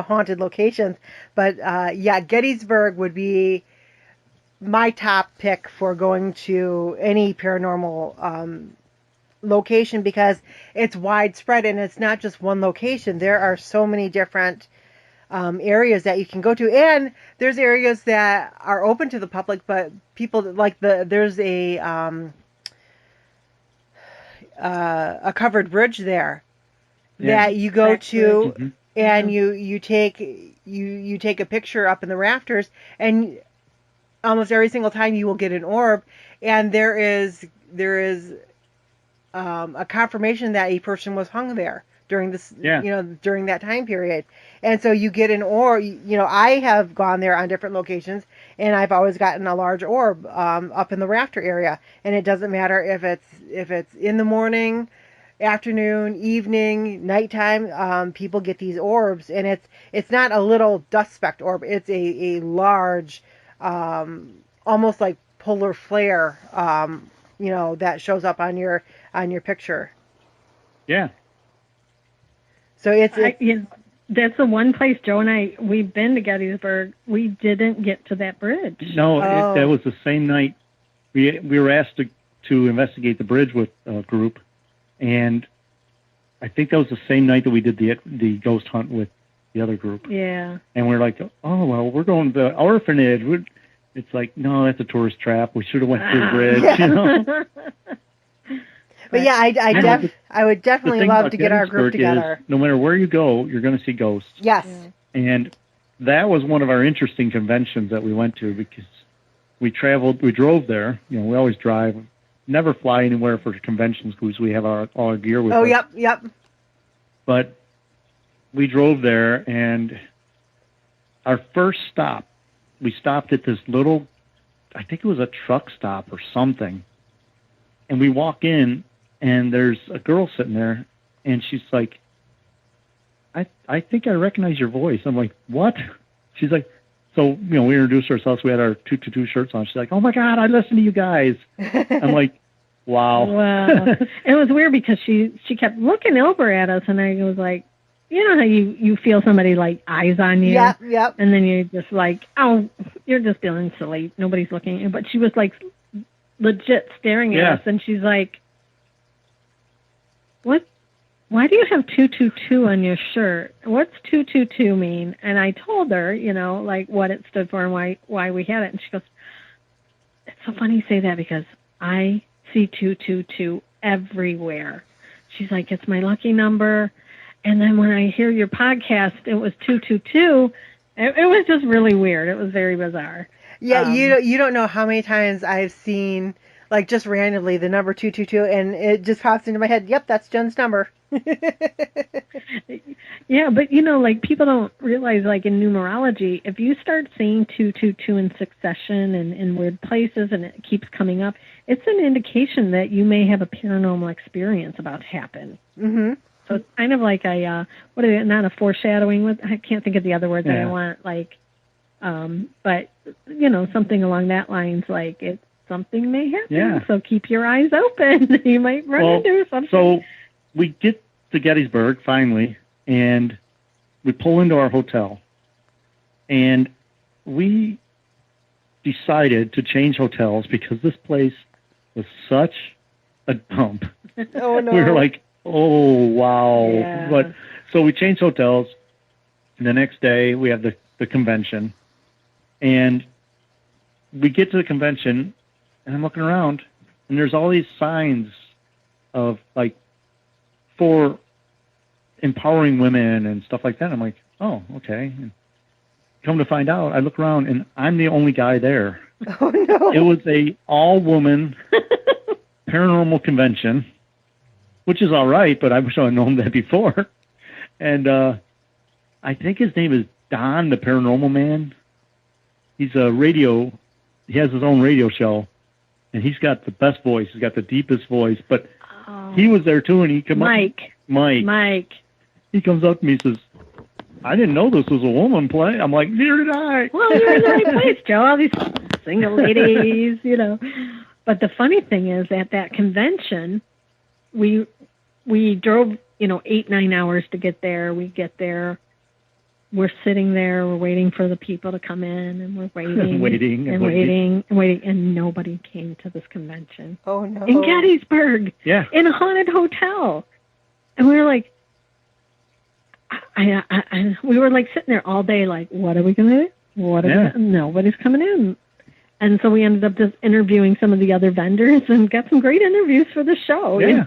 haunted locations. But Gettysburg would be my top pick for going to any paranormal location, because it's widespread and it's not just one location. There are so many different areas that you can go to, and there's areas that are open to the public, but people like there's a covered bridge there that you go to, and you take a picture up in the rafters, and almost every single time you will get an orb, and there is a confirmation that a person was hung there during this, during that time period. And so you get an orb. I have gone there on different locations, and I've always gotten a large orb up in the rafter area. And it doesn't matter if it's in the morning, afternoon, evening, nighttime. People get these orbs, and it's not a little dust speck orb. It's a large, almost like polar flare, that shows up on your picture. Yeah. So that's the one place Joe and we've been to Gettysburg. We didn't get to that bridge. No, that was the same night. We were asked to investigate the bridge with a group, and I think that was the same night that we did the ghost hunt with the other group. Yeah. And we're like, oh well, we're going to the orphanage. It's like, no, that's a tourist trap. We should have went through the bridge. But yeah, I would definitely love to get our group together. No matter where you go, you're going to see ghosts. Yes. Yeah. And that was one of our interesting conventions that we went to, because we drove there. We always drive, never fly anywhere for conventions because we have all our gear with us. Oh, yep. But we drove there, and our first stop, we stopped at this little, I think it was a truck stop or something. And we walk in, and there's a girl sitting there, and she's like, I think I recognize your voice. I'm like, what? She's like, so, we introduced ourselves. We had our 222 shirts on. She's like, oh, my God, I listen to you guys. I'm like, wow. Wow. It was weird because she kept looking over at us, and I was like, you know how you feel somebody like eyes on you? Yep. And then you're just like, oh, you're just feeling silly. Nobody's looking at you. But she was like legit staring at Yeah. us, and she's like, "What? Why do you have 222 on your shirt? What's 222 mean?" And I told her, like what it stood for and why we had it. And she goes, "It's so funny you say that because I see 222 everywhere." She's like, "It's my lucky number." And then when I hear your podcast, it was 222. It was just really weird. It was very bizarre. Yeah, you don't know how many times I've seen, like, just randomly the number 222, and it just pops into my head. Yep, that's Jen's number. Yeah, but like people don't realize, like in numerology, if you start seeing 222 in succession and in weird places, and it keeps coming up, it's an indication that you may have a paranormal experience about to happen. Mm-hmm. So it's kind of like a not a foreshadowing. I can't think of the other word that I want. Like, but something along that lines. Like something may happen. Yeah. So keep your eyes open. You might run into something. So we get to Gettysburg finally, and we pull into our hotel, and we decided to change hotels because this place was such a dump. Oh no. We were like, oh wow. Yeah. But so we changed hotels. The next day we have the convention, and we get to the convention, and I'm looking around, and there's all these signs of like for empowering women and stuff like that. I'm like, oh, okay. And come to find out, I look around and I'm the only guy there. Oh no. It was a all-woman paranormal convention, which is all right, but I wish I had known that before. And I think his name is Don, the Paranormal Man. He has his own radio show, and he's got the best voice. He's got the deepest voice, but he was there too, and he come Mike. up. Mike. He comes up to me and says, I didn't know this was a woman play. I'm like, neither did I. Well, you're in the right place, Joe. All these single ladies, But the funny thing is, at that convention, we drove, 8-9 hours to get there. We get there. We're sitting there. We're waiting for the people to come in, and we're waiting. waiting, and nobody came to this convention. Oh no. In Gettysburg. Yeah. In a haunted hotel. And we were like, we were like sitting there all day, like, what are we going to do? Nobody's coming in. And so we ended up just interviewing some of the other vendors and got some great interviews for the show. Yeah.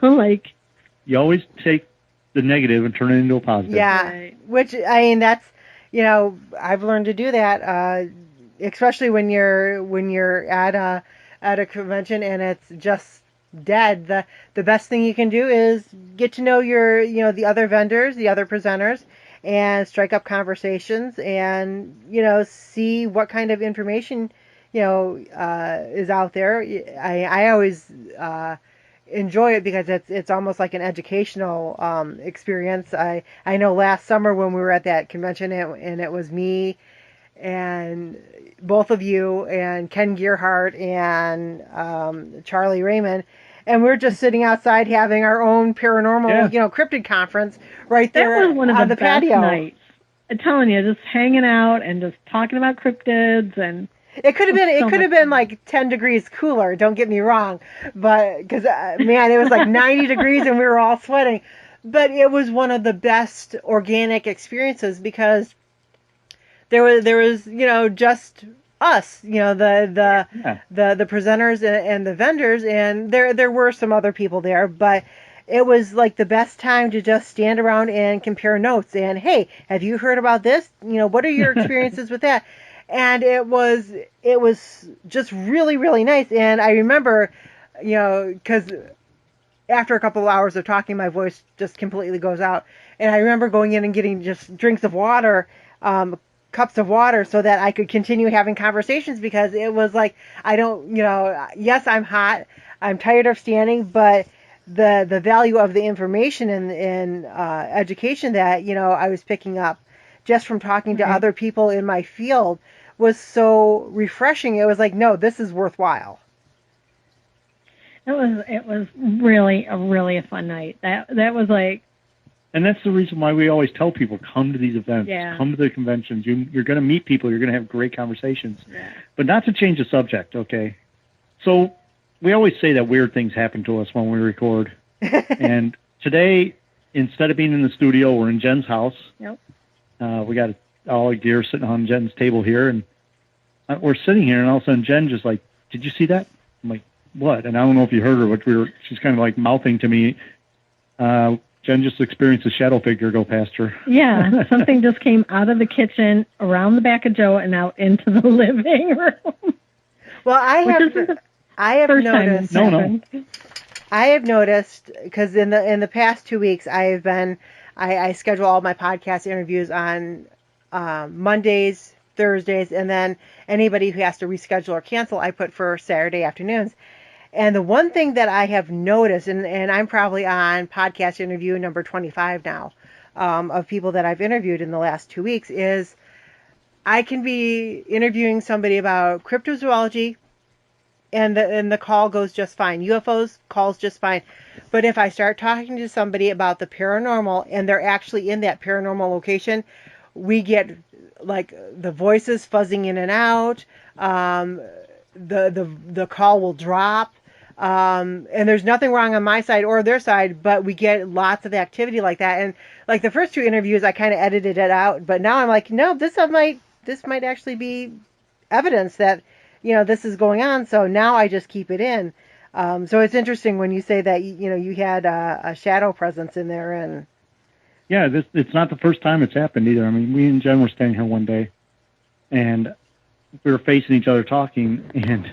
You always take the negative and turn it into a positive. Yeah. Right. Which, that's, I've learned to do that, especially when you're at a convention and it's just dead. The best thing you can do is get to know the other vendors, the other presenters, and strike up conversations and see what kind of information is out there. I always enjoy it because it's almost like an educational experience. I know last summer when we were at that convention, and it was me and both of you and Ken Gearhart and Charlie Raymond, and we're just sitting outside having our own paranormal, cryptid conference right there. That was one of on the best patio. nights. I'm telling you, just hanging out and just talking about cryptids, and it could have been like 10 degrees cooler. Don't get me wrong, but because man, it was like 90 degrees and we were all sweating. But it was one of the best organic experiences because there was just us, the presenters and the vendors, and there were some other people there, but it was like the best time to just stand around and compare notes. And hey, have you heard about this? What are your experiences with that? And it was just really, really nice. And I remember, because after a couple of hours of talking, my voice just completely goes out. And I remember going in and getting just drinks of water, cups of water, so that I could continue having conversations, because it was like, yes, I'm hot, I'm tired of standing, but the value of the information and education that, I was picking up just from talking to other people in my field was so refreshing. It was like, no, this is worthwhile. It was really a fun night. That was like. And that's the reason why we always tell people, come to these events, come to the conventions. You're going to meet people. You're going to have great conversations. Yeah. But not to change the subject, okay? So we always say that weird things happen to us when we record. And today, instead of being in the studio, we're in Jen's house. Yep. We got all the gear sitting on Jen's table here, and we're sitting here, and all of a sudden Jen just like, "Did you see that?" I'm like, "What?" And I don't know if you heard her, but she's kind of like mouthing to me. Jen just experienced a shadow figure go past her. Yeah, something just came out of the kitchen, around the back of Joe, and out into the living room. Well, I have noticed. No. I have noticed, because in the past 2 weeks, I schedule all my podcast interviews on Mondays, Thursdays, and then anybody who has to reschedule or cancel, I put for Saturday afternoons. And the one thing that I have noticed, and I'm probably on podcast interview number 25 now, of people that I've interviewed in the last 2 weeks, is I can be interviewing somebody about cryptozoology, and the call goes just fine. UFOs calls just fine. But if I start talking to somebody about the paranormal and they're actually in that paranormal location, we get like the voices fuzzing in and out. The call will drop. And there's nothing wrong on my side or their side, but we get lots of activity like that. And like the first 2 interviews, I kind of edited it out, but now I'm like, no, this might actually be evidence that, this is going on. So now I just keep it in. So it's interesting when you say that, you had a shadow presence in there. And yeah, it's not the first time it's happened either. I mean, we and Jen were staying here one day, and we were facing each other talking, and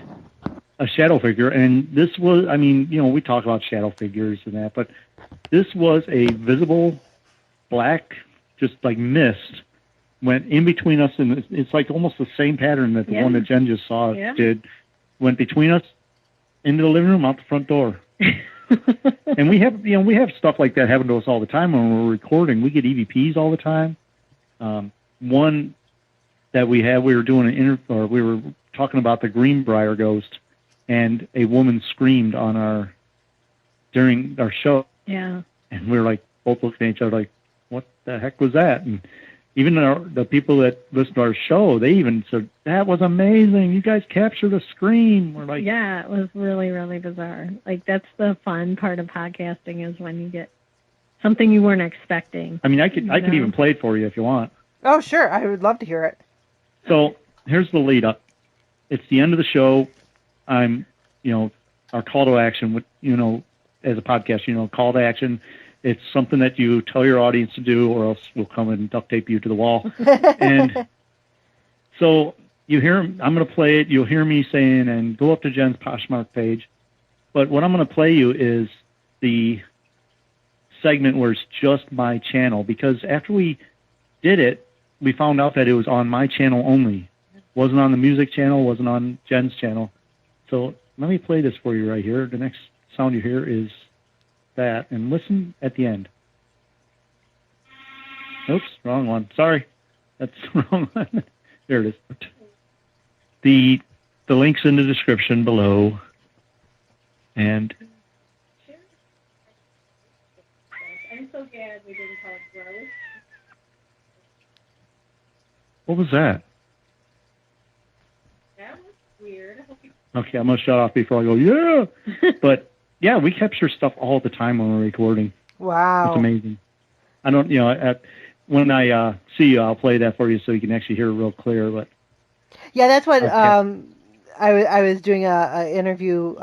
a shadow figure. And this was, I mean, we talk about shadow figures and that, but this was a visible black, just like mist, went in between us, and it's like almost the same pattern that the one that Jen just saw did. Went between us, into the living room, out the front door. And we have stuff like that happen to us all the time when we're recording. We get EVPs all the time. One that we were doing we were talking about the Greenbrier ghost, and a woman screamed during our show. Yeah. And we were like both looking at each other like, what the heck was that? And even the people that listen to our show, they even said, that was amazing. You guys captured a scream. We're like, yeah, it was really, really bizarre. Like, that's the fun part of podcasting, is when you get something you weren't expecting. I mean, I could even play it for you if you want. Oh, sure. I would love to hear it. So here's the lead up. It's the end of the show. I'm, our call to action, as a podcast, call to action. It's something that you tell your audience to do, or else we'll come and duct tape you to the wall. And so you hear, I'm going to play it. You'll hear me saying, and go up to Jen's Poshmark page. But what I'm going to play you is the segment where it's just my channel, because after we did it, we found out that it was on my channel only. Wasn't on the music channel, wasn't on Jen's channel. So let me play this for you right here. The next sound you hear is that, and listen at the end. Oops, wrong one. Sorry, that's the wrong one. There it is. The link's in the description below. And I'm so glad we didn't call it gross. what was that? That was weird. Okay, I'm gonna shut off before I go, yeah. But yeah, we capture stuff all the time when we're recording. Wow. It's amazing. I don't, when I see you, I'll play that for you so you can actually hear it real clear. But yeah, that's what I was doing a interview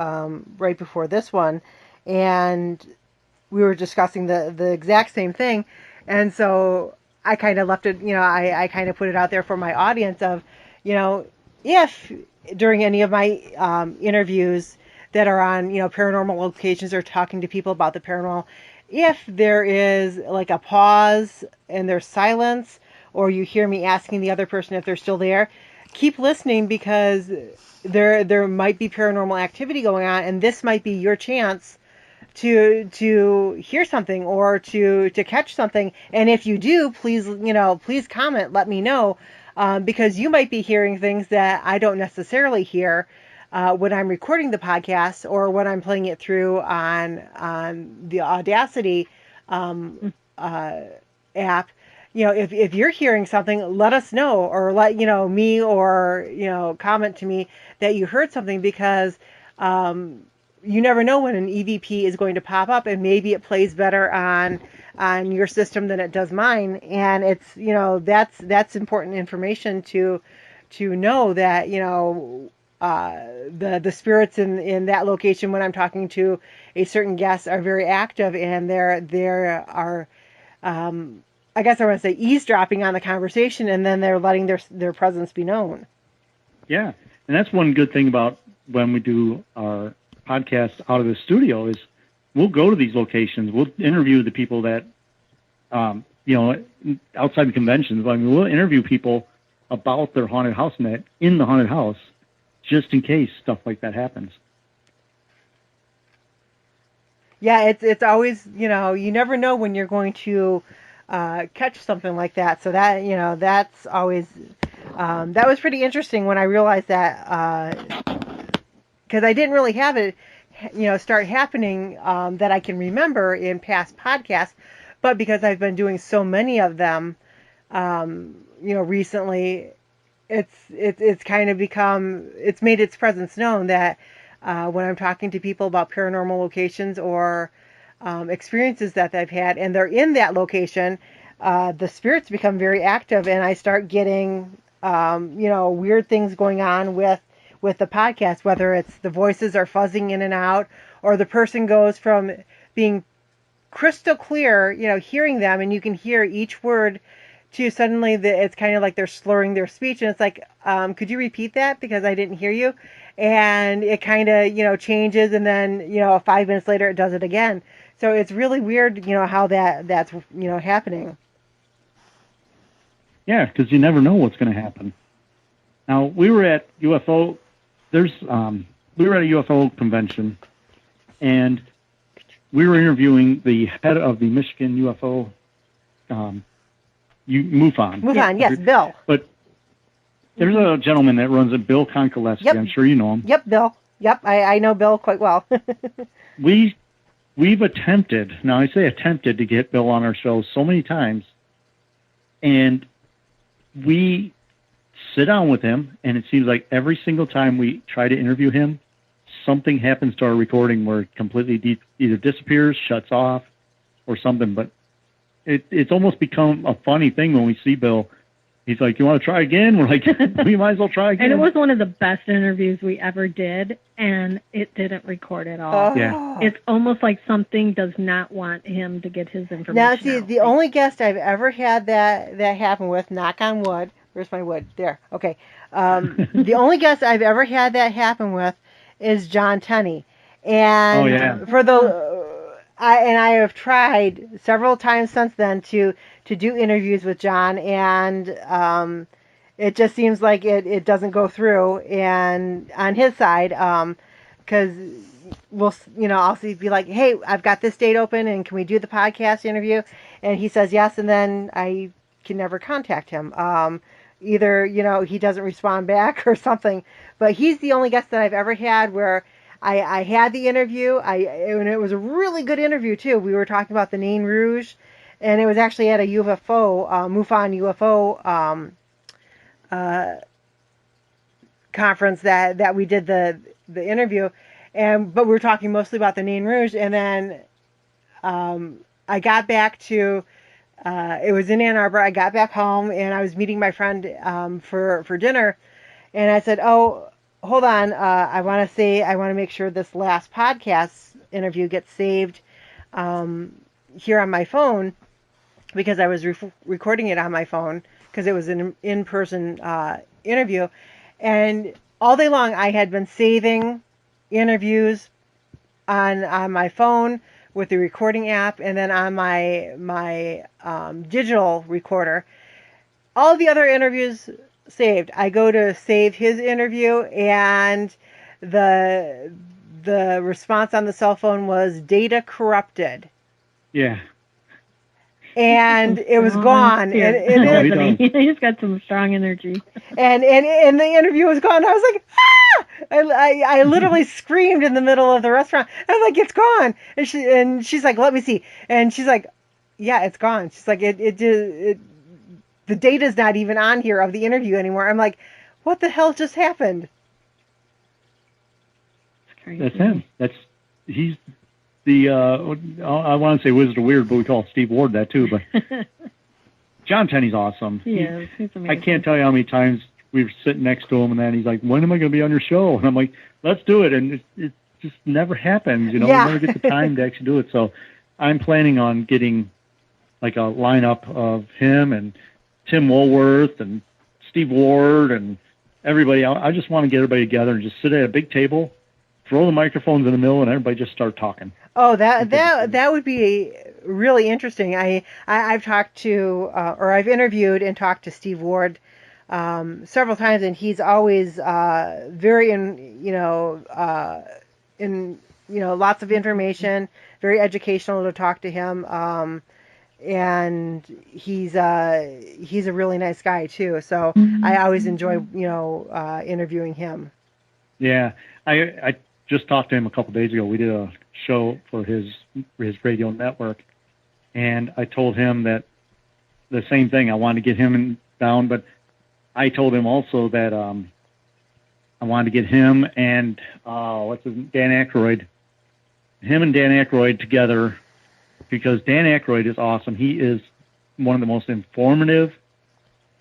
right before this one, and we were discussing the exact same thing, and so I kind of left it, I kind of put it out there for my audience of, if during any of my interviews that are on, paranormal locations or talking to people about the paranormal, if there is like a pause and there's silence, or you hear me asking the other person if they're still there, keep listening, because there might be paranormal activity going on, and this might be your chance to hear something or to catch something. And if you do, please comment, let me know, because you might be hearing things that I don't necessarily hear when I'm recording the podcast, or when I'm playing it through on the Audacity app. If you're hearing something, let us know, or let me, or comment to me that you heard something, because you never know when an EVP is going to pop up, and maybe it plays better on your system than it does mine. And it's, that's important information to know that, the spirits in that location when I'm talking to a certain guest are very active, and there are, I guess I want to say, eavesdropping on the conversation, and then they're letting their presence be known. Yeah, and that's one good thing about when we do our podcast out of the studio is we'll go to these locations. We'll interview the people that, outside the conventions. I mean, we'll interview people about their haunted house net in the haunted house, just in case stuff like that happens. Yeah, it's always, you never know when you're going to catch something like that. So that, that's always, that was pretty interesting when I realized that, because I didn't really have it, start happening that I can remember in past podcasts, but because I've been doing so many of them, recently, it's kind of become, it's made its presence known that when I'm talking to people about paranormal locations or experiences that they've had, and they're in that location, the spirits become very active, and I start getting, weird things going on with the podcast, whether it's the voices are fuzzing in and out, or the person goes from being crystal clear, hearing them, and you can hear each word, to suddenly it's kind of like they're slurring their speech, and it's like, could you repeat that because I didn't hear you? And it kind of, changes, and then, 5 minutes later it does it again. So it's really weird, how that's, happening. Yeah, because you never know what's going to happen. Now, we were at UFO. We were at a UFO convention, and we were interviewing the head of the Michigan UFO, MUFON. MUFON, yes, Bill. But there's a gentleman that runs it, Bill Konkolesky. Yep. I'm sure you know him. Yep, Bill. Yep, I know Bill quite well. We've attempted, now I say attempted, to get Bill on our show so many times, and we sit down with him, and it seems like every single time we try to interview him, something happens to our recording where it completely either disappears, shuts off, or something. But it's almost become a funny thing when we see Bill. He's like, "You want to try again?" We're like, "We might as well try again." And it was one of the best interviews we ever did, and it didn't record at all. Oh. Yeah. It's almost like something does not want him to get his information Now, see, out. the only guest I've ever had that happen with, knock on wood. Where's my wood? There. Okay. The only guest I've ever had that happen with is John Tenney. And oh, yeah. for I have tried several times since then to do interviews with John, and it just seems like it doesn't go through, and on his side, because I'll be like, hey, I've got this date open, and can we do the podcast interview? And he says yes, and then I can never contact him. Either, he doesn't respond back or something, but he's the only guest that I've ever had where I had the interview, and it was a really good interview too. We were talking about the Nain Rouge, and it was actually at a UFO, MUFON UFO conference that we did the interview, but we were talking mostly about the Nain Rouge, and then I got back to, it was in Ann Arbor. I got back home, and I was meeting my friend for dinner, and I said, oh, hold on, I want to make sure this last podcast interview gets saved here on my phone, because I was recording it on my phone, because it was an in-person interview, and all day long I had been saving interviews on my phone with the recording app, and then on my digital recorder. All the other interviews saved. I go to save his interview, and the response on the cell phone was data corrupted. Yeah. And it was gone. He's got some strong energy. And the interview was gone. I was like, ah! I literally screamed in the middle of the restaurant. I was like, it's gone. And she's like, let me see. And she's like, yeah, it's gone. She's like, the data's not even on here of the interview anymore. I'm like, what the hell just happened? That's him. he's the I want to say Wizard of Weird, but we call Steve Ward that too. But John Tenney's awesome. He's amazing. I can't tell you how many times we were sitting next to him, and then he's like, "When am I going to be on your show?" And I'm like, "Let's do it." And it just never happens, Yeah. We never get the time to actually do it. So I'm planning on getting like a lineup of him and Tim Woolworth and Steve Ward and everybody. I just want to get everybody together and just sit at a big table, throw the microphones in the middle, and everybody just start talking. Oh, that would be really interesting. I've talked to or I've interviewed and talked to Steve Ward several times, and he's always very in lots of information, very educational to talk to him. And he's a really nice guy too. So I always enjoy interviewing him. Yeah, I just talked to him a couple of days ago. We did a show for his radio network, and I told him that the same thing. I wanted to get him down, but I told him also that I wanted to get him and Dan Aykroyd, him and Dan Aykroyd together, because Dan Aykroyd is awesome. He is one of the most informative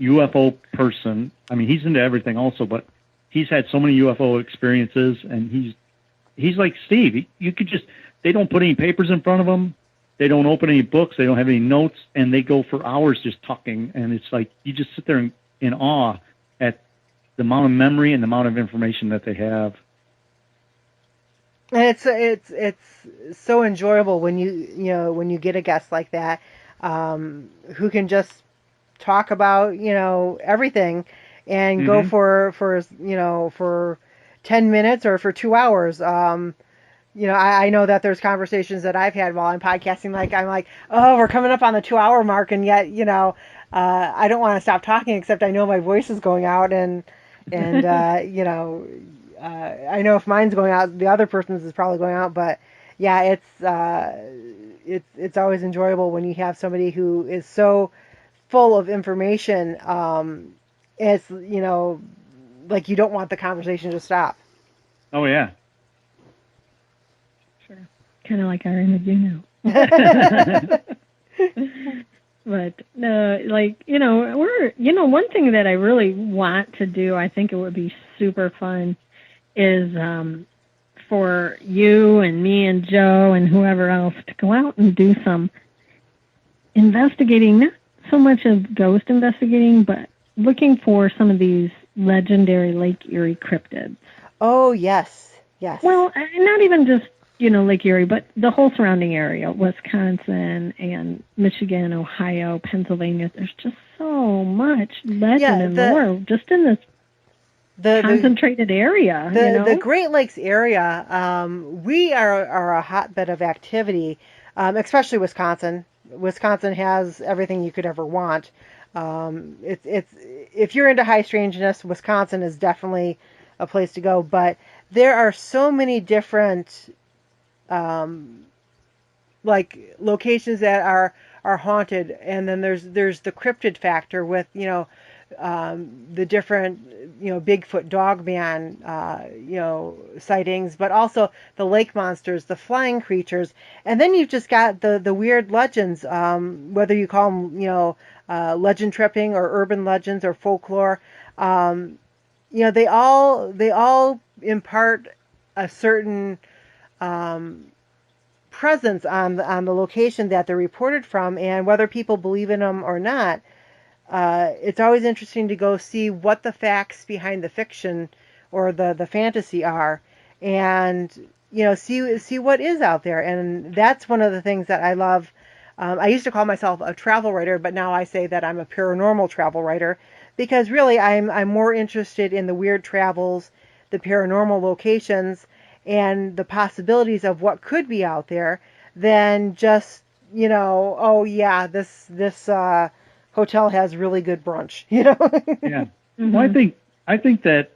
UFO person. I mean, he's into everything also, but he's had so many UFO experiences, and he's like Steve. They don't put any papers in front of them. They don't open any books. They don't have any notes, and they go for hours just talking. And it's like you just sit there in awe at the amount of memory and the amount of information that they have. And it's so enjoyable when you get a guest like that who can just talk about everything and go for 10 minutes or for 2 hours. I know that there's conversations that I've had while I'm podcasting. I'm like, oh, we're coming up on the 2-hour mark, and yet I don't want to stop talking, except I know my voice is going out, and I know if mine's going out, the other person's is probably going out. But yeah, it's always enjoyable when you have somebody who is so full of information. It's like you don't want the conversation to stop. Oh yeah. Sure. Kind of like our interview now. But one thing that I really want to do, I think it would be super fun, is for you and me and Joe and whoever else to go out and do some investigating, not so much of ghost investigating, but looking for some of these legendary Lake Erie cryptids. Oh, yes. Well, not even just, Lake Erie, but the whole surrounding area, Wisconsin and Michigan, Ohio, Pennsylvania. There's just so much legend and lore just in this concentrated area. The Great Lakes area, we are a hotbed of activity, especially Wisconsin. Wisconsin has everything you could ever want. If you're into high strangeness, Wisconsin is definitely a place to go. But there are so many different locations that are haunted, and then there's the cryptid factor with the different Bigfoot, Dogman sightings, but also the lake monsters, the flying creatures, and then you've just got the weird legends, whether you call them legend tripping or urban legends or folklore. They all impart a certain presence on the location that they're reported from, and whether people believe in them or not, it's always interesting to go see what the facts behind the fiction or the fantasy are, and see what is out there. And that's one of the things that I love. I used to call myself a travel writer, but now I say that I'm a paranormal travel writer, because really I'm more interested in the weird travels, the paranormal locations, and the possibilities of what could be out there than just, oh yeah, this hotel has really good brunch, Yeah. Mm-hmm. Well, I think that,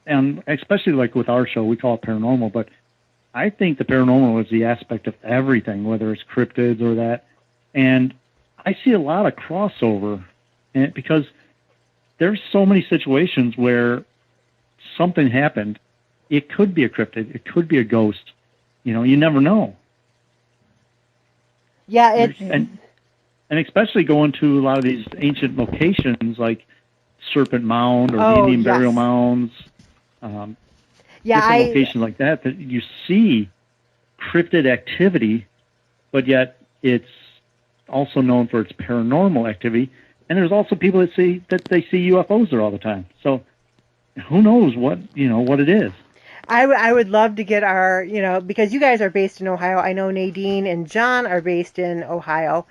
and especially like with our show, we call it paranormal, but I think the paranormal is the aspect of everything, whether it's cryptids or that. And I see a lot of crossover, because there's so many situations where something happened. It could be a cryptid. It could be a ghost. you never know. Yeah, it's and especially going to a lot of these ancient locations like Serpent Mound or Indian burial mounds, different locations like that you see cryptid activity, but yet it's also known for its paranormal activity. And there's also people that see UFOs there all the time. So who knows what it is. I would love to get our, because you guys are based in Ohio. I know Nadine and John are based in Ohio.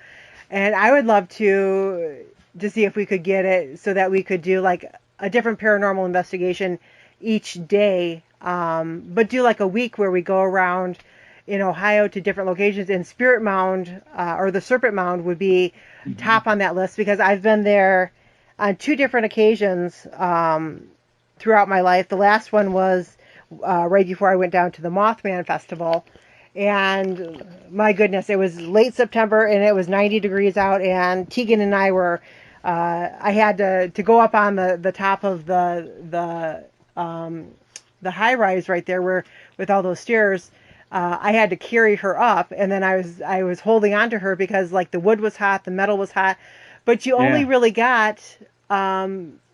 And I would love to see if we could get it so that we could do like a different paranormal investigation each day. But do like a week where we go around in Ohio to different locations. And Spirit Mound or the Serpent Mound would be top on that list, because I've been there on 2 different occasions throughout my life. The last one was right before I went down to the Mothman Festival. And my goodness, it was late September and it was 90 degrees out, and Tegan and I were, I had to go up on the top of the high rise right there where, with all those stairs. I had to carry her up, and then I was holding on to her because like the wood was hot, the metal was hot, but you only really got,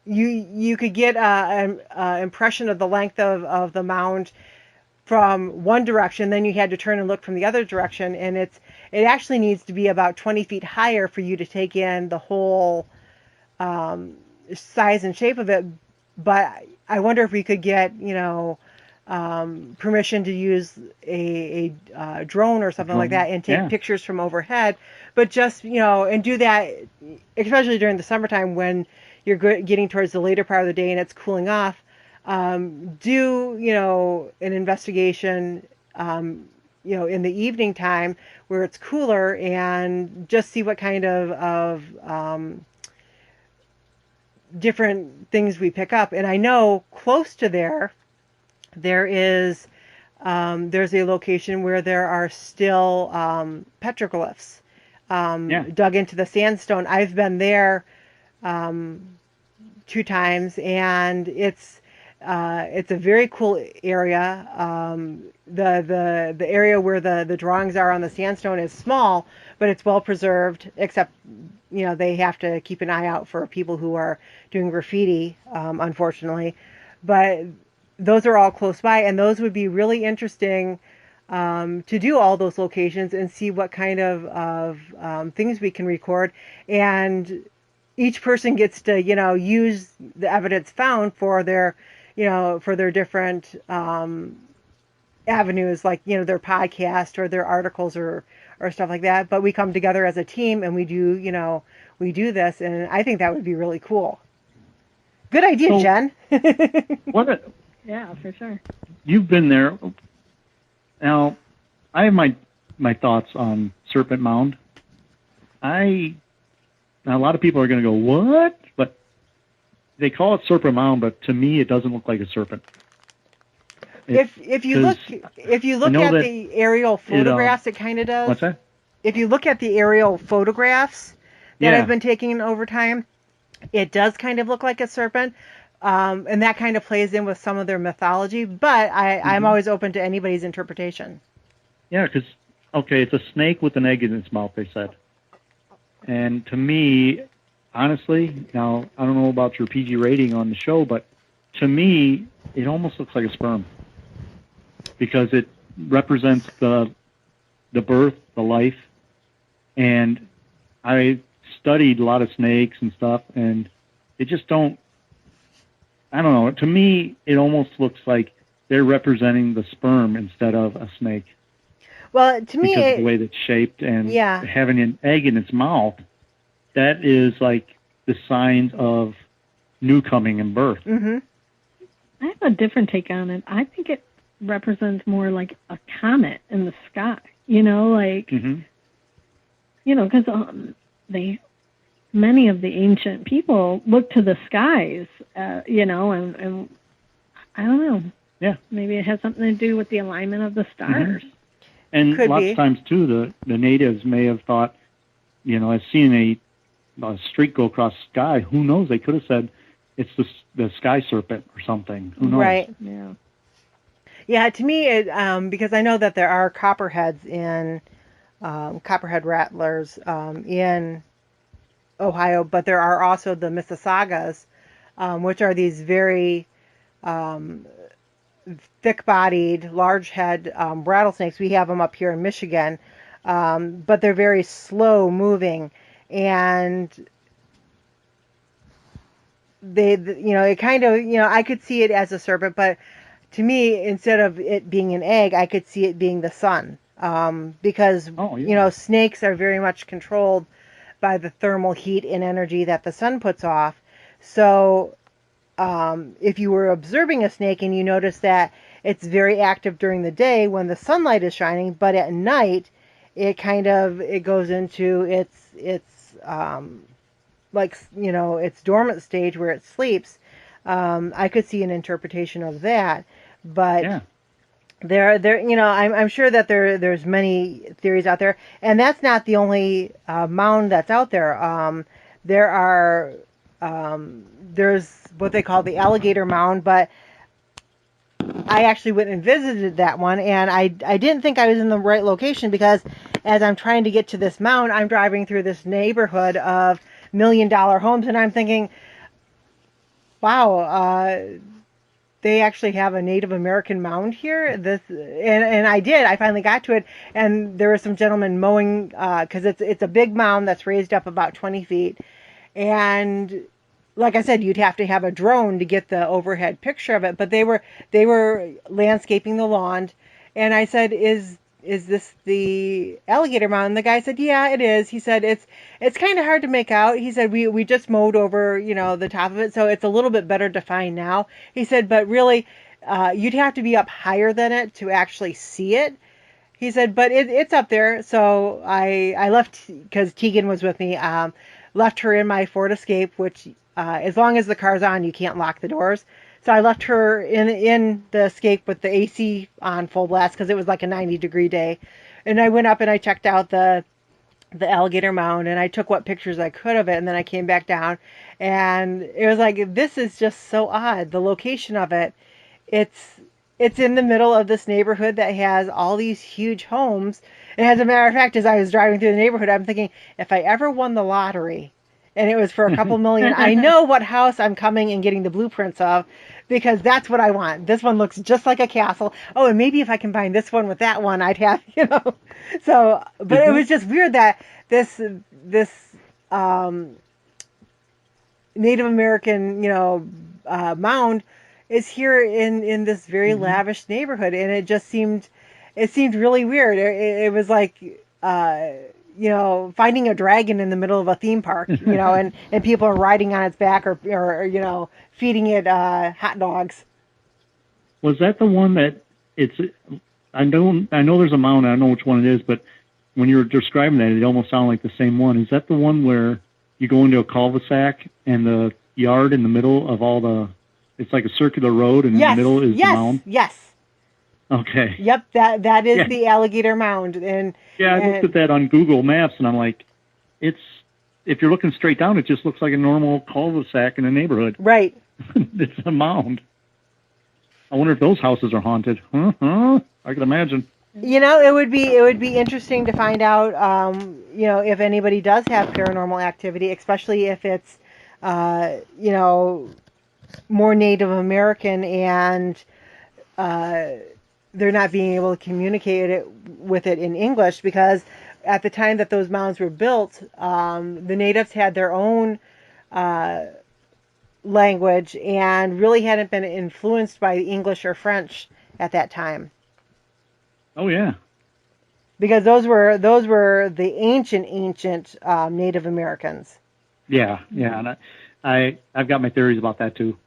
you could get an impression of the length of the mound from one direction, then you had to turn and look from the other direction, and it actually needs to be about 20 feet higher for you to take in the whole size and shape of it. But I wonder if we could get permission to use a drone or something like that and take pictures from overhead, but just and do that especially during the summertime when you're getting towards the later part of the day and it's cooling off. Do an investigation in the evening time where it's cooler, and just see what kind of different things we pick up. And I know close to there is there's a location where there are still petroglyphs dug into the sandstone. I've been there 2 times, and it's a very cool area. The area where the drawings are on the sandstone is small, but it's well preserved, except they have to keep an eye out for people who are doing graffiti, unfortunately. But those are all close by, and those would be really interesting to do all those locations and see what kind of things we can record. And each person gets to use the evidence found for their different avenues, like their podcast or their articles or stuff like that. But we come together as a team and we do this, and I think that would be really cool. Good idea, Jen. Yeah, for sure. You've been there. Now, I have my thoughts on Serpent Mound. Now, a lot of people are going to go, what? But they call it Serpent Mound, but to me, it doesn't look like a serpent. If you look at the aerial photographs, it kind of does. What's that? If you look at the aerial photographs that I've been taking over time, it does kind of look like a serpent. And that kind of plays in with some of their mythology, but I'm always open to anybody's interpretation. Yeah, because, it's a snake with an egg in its mouth, they said. And to me, honestly, now, I don't know about your PG rating on the show, but to me, it almost looks like a sperm. Because it represents the birth, the life. And I studied a lot of snakes and stuff, and it just don't, I don't know. To me, it almost looks like they're representing the sperm instead of a snake. Well, to me, because of the way that's shaped and having an egg in its mouth, that is like the signs of new coming and birth. Mm-hmm. I have a different take on it. I think it represents more like a comet in the sky. Because many of the ancient people look to the skies, and I don't know. Yeah. Maybe it has something to do with the alignment of the stars. Mm-hmm. And lots of times, too, the natives may have thought, I've seen a streak go across the sky. Who knows? They could have said it's the sky serpent or something. Who knows? Right. Yeah. Yeah, to me, because I know that there are copperheads in copperhead rattlers in Ohio, but there are also the Mississaugas, which are these very um, thick-bodied, large-head rattlesnakes. We have them up here in Michigan, but they're very slow-moving, and it kind of, I could see it as a serpent, but to me, instead of it being an egg, I could see it being the sun, because Oh, yeah. snakes are very much controlled by the thermal heat and energy that the sun puts off. So if you were observing a snake and you notice that it's very active during the day when the sunlight is shining, but at night it goes into its dormant stage where it sleeps. I could see an interpretation of that, but Yeah. I'm sure that there's many theories out there, and that's not the only mound that's out there. There are there's what they call the alligator mound, but I actually went and visited that one, and I didn't think I was in the right location because as I'm trying to get to this mound, I'm driving through this neighborhood of $1 million homes, and I'm thinking, wow, they actually have a Native American mound here. And I did. I finally got to it, and there were some gentlemen mowing because it's a big mound that's raised up about 20 feet, and like I said, you'd have to have a drone to get the overhead picture of it. But they were landscaping the lawn, and I said, "Is this the alligator mound?" And the guy said, "Yeah, it is." He said, "It's kind of hard to make out." He said, "We just mowed over, the top of it, so it's a little bit better defined now." He said, "But really, you'd have to be up higher than it to actually see it." He said, "But it's up there." So I left because Tegan was with me. Left her in my Ford Escape, which as long as the car's on, you can't lock the doors. So I left her in the Escape with the AC on full blast because it was like a 90-degree day. And I went up and I checked out the alligator mound, and I took what pictures I could of it, and then I came back down, and it was like, this is just so odd. The location of it, it's it's in the middle of this neighborhood that has all these huge homes. And as a matter of fact, as I was driving through the neighborhood, I'm thinking, if I ever won the lottery and it was for a couple million, I know what house I'm coming and getting the blueprints of because that's what I want. This one looks just like a castle. Oh, and maybe if I combine this one with that one, I'd have, So, but Is it that was just weird that this um, Native American, mound is here in this very mhm. lavish neighborhood, and it seemed really weird. It was like finding a dragon in the middle of a theme park, and people are riding on its back or feeding it hot dogs. Was that the one that it's? I know there's a mound. I don't know which one it is, but when you were describing that, it almost sounded like the same one. Is that the one where you go into a cul-de-sac and the yard in the middle of all the? It's like a circular road, and in the Yes, middle is the yes, mound. yes. Okay. Yep, that is Yeah. the alligator mound, and Yeah. I looked at and that on Google Maps, and I'm like, it's. If you're looking straight down, it just looks like a normal cul-de-sac in a neighborhood. right. It's a mound. I wonder if those houses are haunted. Huh? I can imagine. It would be interesting to find out, if anybody does have paranormal activity, especially if it's, more Native American and uh, they're not being able to communicate with it in English because at the time that those mounds were built, the natives had their own uh, language and really hadn't been influenced by English or French at that time. Oh yeah. Because those were the ancient Native Americans. Yeah, yeah, and I've got my theories about that too.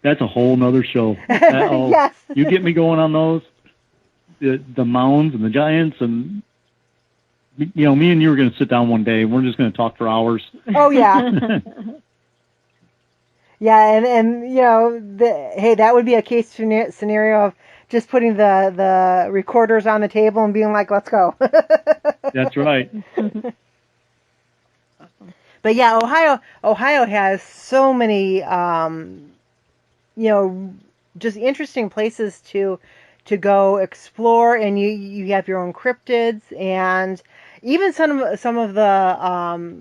That's a whole nother show. Oh, Yes. you get me going on those the mounds and the giants and me and you were going to sit down one day and we're just going to talk for hours. Oh yeah. Yeah, and hey, that would be a case scenario of just putting the recorders on the table and being like, let's go. That's right. But yeah, Ohio has so many you know just interesting places to go explore, and you have your own cryptids, and even some of the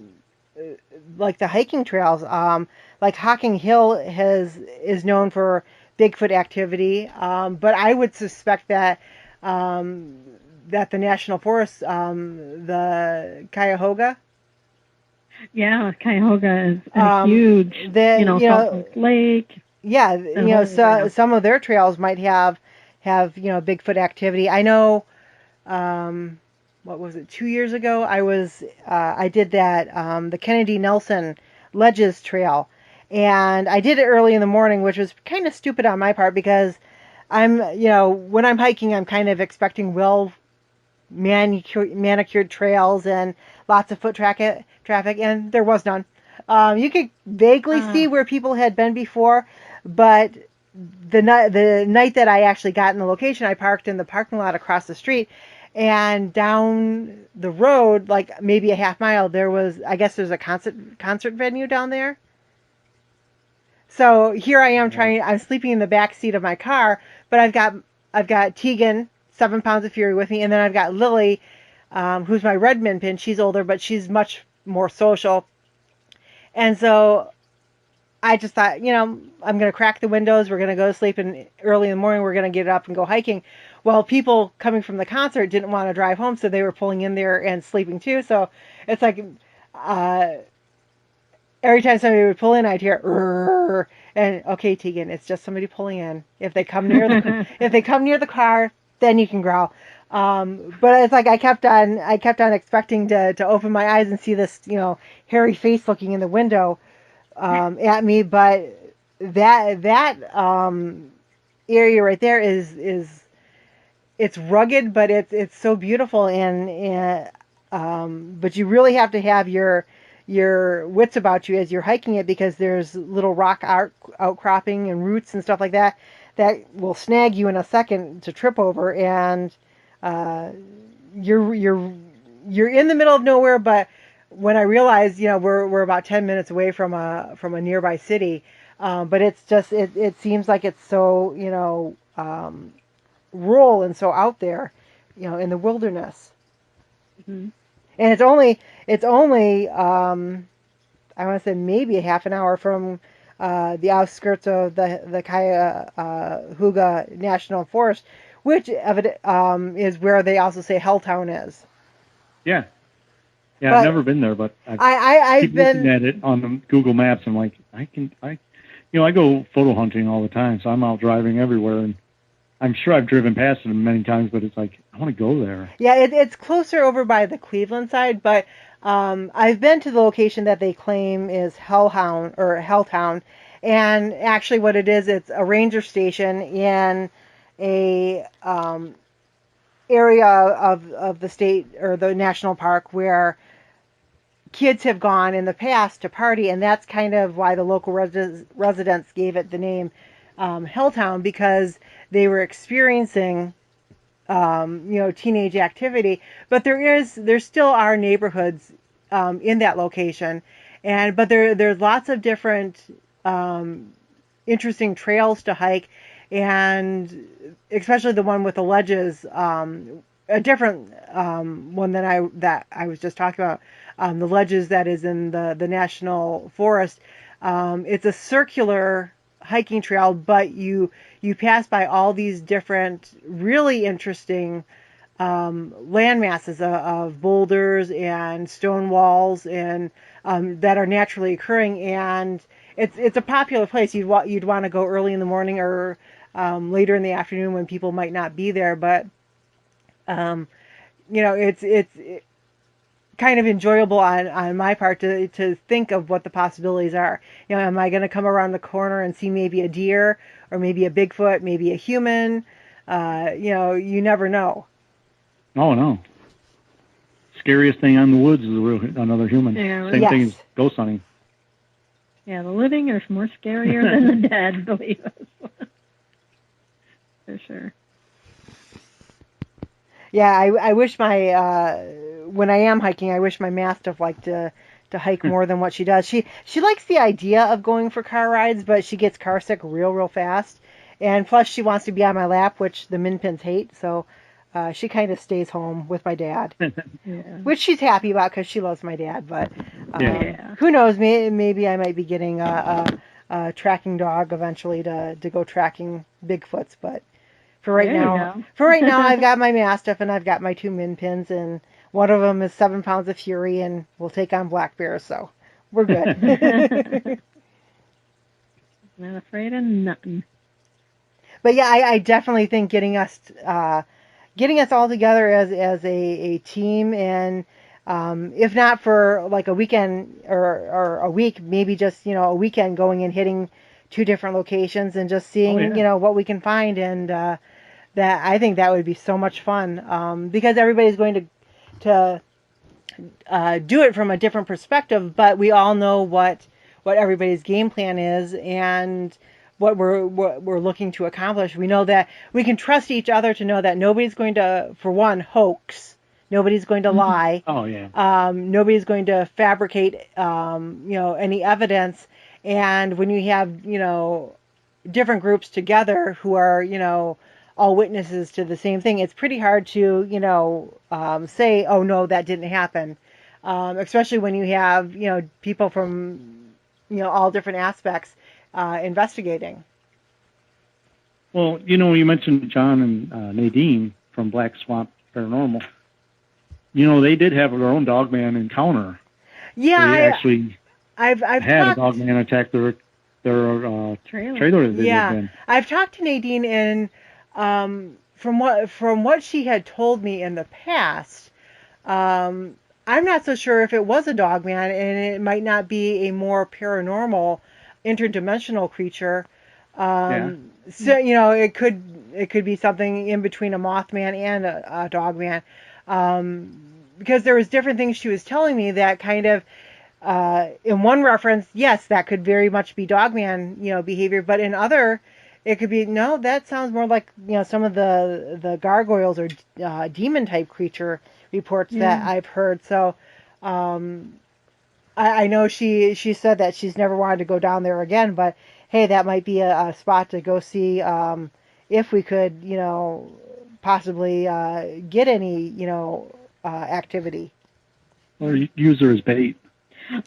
like the hiking trails, like Hocking Hill is known for Bigfoot activity, but I would suspect that that the national forest, the Cuyahoga. Yeah, Cuyahoga is a huge, Salt Lake. Yeah, so some of their trails might have Bigfoot activity. I know, what was it, 2 years ago? I did that, the Kennedy Nelson Ledges Trail, and I did it early in the morning, which was kind of stupid on my part because when I'm hiking, I'm kind of expecting manicured trails and lots of foot traffic, and there was none. You could vaguely see where people had been before, but the night that I actually got in the location, I parked in the parking lot across the street, and down the road, like maybe a half mile, there's a concert venue down there. So here I am I'm sleeping in the back seat of my car, but I've got Tegan, 7 pounds of fury, with me, and then I've got Lily, who's my Redmond pin. She's older, but she's much more social. And so I just thought, I'm going to crack the windows. We're going to go to sleep, and early in the morning, we're going to get up and go hiking. Well, people coming from the concert didn't want to drive home, so they were pulling in there and sleeping too. So it's like, every time somebody would pull in, I'd hear, "Rrr," and okay, Tegan, it's just somebody pulling in. If they come near the car, then you can growl. But it's like I kept on expecting to open my eyes and see this, hairy face looking in the window at me. But that area right there is it's rugged, but it's so beautiful, and but you really have to have your wits about you as you're hiking it, because there's little rock outcropping and roots and stuff like that will snag you in a second to trip over, and you're in the middle of nowhere. But when I realized, we're about 10 minutes away from a nearby city, but it's just it seems like it's so rural and so out there, in the wilderness. Mm-hmm. And it's only I want to say maybe a half an hour from the outskirts of the Cuyahoga National Forest, which is where they also say Helltown is. Yeah. Yeah, but I've never been there, but I've been looking at it on the Google Maps. I'm like, I go photo hunting all the time, so I'm out driving everywhere, and I'm sure I've driven past it many times, but it's like, I want to go there. Yeah, it's closer over by the Cleveland side, but I've been to the location that they claim is Helltown, and actually what it is, it's a ranger station in a area of the state or the national park where kids have gone in the past to party, and that's kind of why the local residents gave it the name Helltown, because they were experiencing teenage activity. But there still are neighborhoods in that location, but there's lots of different interesting trails to hike, and especially the one with the ledges, a different one that I was just talking about, the ledges that is in the national forest. It's a circular hiking trail, but you pass by all these different really interesting land masses of boulders and stone walls, and that are naturally occurring, and it's a popular place. You'd want to go early in the morning or later in the afternoon when people might not be there, but it's kind of enjoyable on my part to think of what the possibilities are. Am I going to come around the corner and see maybe a deer, or maybe a Bigfoot, maybe a human? You never know. Oh, no. Scariest thing in the woods is another human. Yeah, Same thing as ghost hunting. Yeah, the living are more scarier than the dead, believe us. For sure. Yeah, I wish when I am hiking, I wish my Mastiff liked to hike more than what she does. She likes the idea of going for car rides, but she gets car sick real fast. And plus, she wants to be on my lap, which the min pins hate. So she kind of stays home with my dad, which she's happy about because she loves my dad. But who knows? Maybe I might be getting a tracking dog eventually to go tracking Bigfoots. But for right now, I've got my Mastiff and I've got my 2 min pins, and one of them is 7 pounds of fury, and we'll take on black bears. So we're good. Not afraid of nothing. But yeah, I definitely think getting us all together as a team, and if not for like a weekend or a week, maybe just a weekend going and hitting 2 different locations and just seeing what we can find, and that I think that would be so much fun, because everybody's going to do it from a different perspective, but we all know what everybody's game plan is and what we're looking to accomplish. We know that we can trust each other to know that nobody's going to, for one, hoax. Nobody's going to lie. Oh yeah. Nobody's going to fabricate, any evidence. And when you have, different groups together who are, all witnesses to the same thing, it's pretty hard to, say, oh no, that didn't happen. Especially when you have, people from, all different aspects investigating. Well, you mentioned John and Nadine from Black Swamp Paranormal. They did have their own dogman encounter. Yeah, I've had a dogman attack their trailer that they lived in. I've talked to Nadine, and from what she had told me in the past, I'm not so sure if it was a dogman, and it might not be a more paranormal, interdimensional creature. So it could be something in between a Mothman and a dogman, because there was different things she was telling me that kind of, in one reference, yes, that could very much be dogman, behavior, but in other, it could be, no, that sounds more like, some of the gargoyles or demon type creature reports that I've heard. So I know she said that she's never wanted to go down there again, but hey, that might be a spot to go see, if we could, possibly get any, activity. Or use her as bait.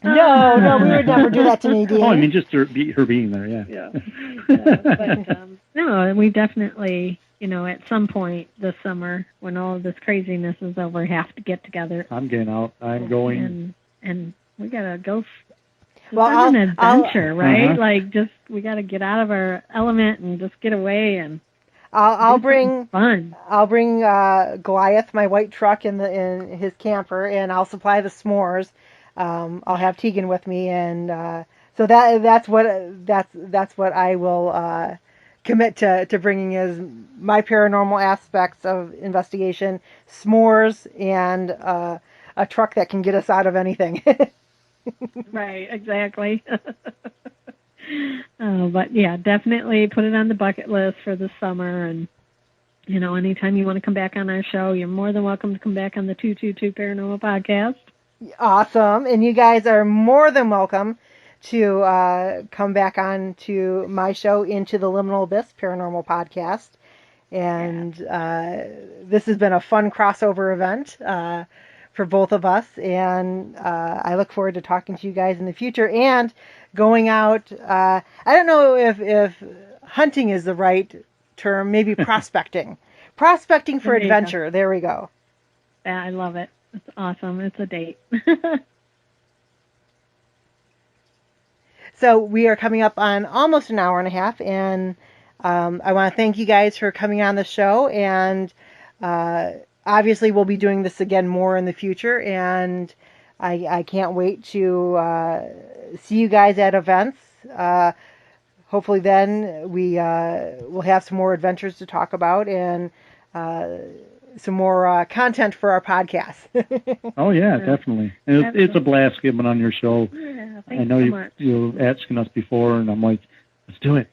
No, we would never do that to Nadine. Oh, I mean, just her being there, yeah. But, no, we definitely, at some point this summer, when all of this craziness is over, have to get together. I'm getting out. I'm going. And we gotta go. Well, an adventure, right? Like, we gotta get out of our element and just get away and. I'll bring fun. I'll bring Goliath, my white truck, in his camper, and I'll supply the s'mores. I'll have Tegan with me, and so that's what I will commit to bringing, is my paranormal aspects of investigation, s'mores, and a truck that can get us out of anything. Right, exactly. But yeah, definitely put it on the bucket list for the summer, and anytime you want to come back on our show, you're more than welcome to come back on the 222 Paranormal Podcast. Awesome. And you guys are more than welcome to come back on to my show, Into the Liminal Abyss Paranormal Podcast. And this has been a fun crossover event for both of us. And I look forward to talking to you guys in the future and going out. I don't know if hunting is the right term, maybe prospecting. Prospecting for adventure. There we go. Yeah, I love it. It's awesome. It's a date. So we are coming up on almost an hour and a half, and I want to thank you guys for coming on the show, and obviously we'll be doing this again more in the future, and I can't wait to see you guys at events. Hopefully then we will have some more adventures to talk about, and some more content for our podcast. Oh yeah, definitely. And it's a blast getting on your show. Yeah, I know you were asking us before, and I'm like, let's do it.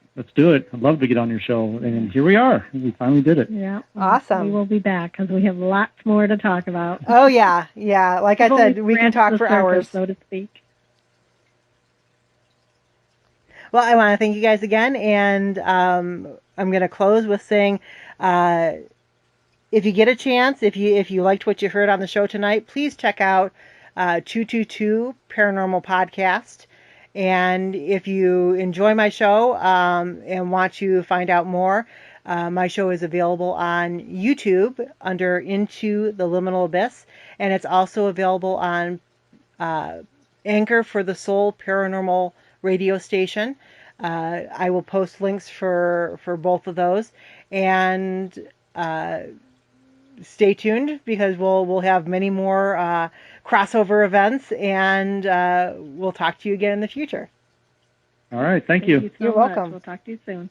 I'd love to get on your show, and here we are. We finally did it. Yeah, awesome. We will be back because we have lots more to talk about. Oh yeah. Like I said, we can talk for hours, so to speak. Well, I want to thank you guys again, and I'm going to close with saying, if you get a chance, if you liked what you heard on the show tonight, please check out 222 Paranormal Podcast. And if you enjoy my show and want to find out more, my show is available on YouTube under Into the Liminal Abyss, and it's also available on Anchor for the Soul Paranormal radio station. I will post links for both of those, and stay tuned because we'll have many more crossover events, and we'll talk to you again in the future. All right, thank you. Thank you so You're much. welcome. We'll talk to you soon.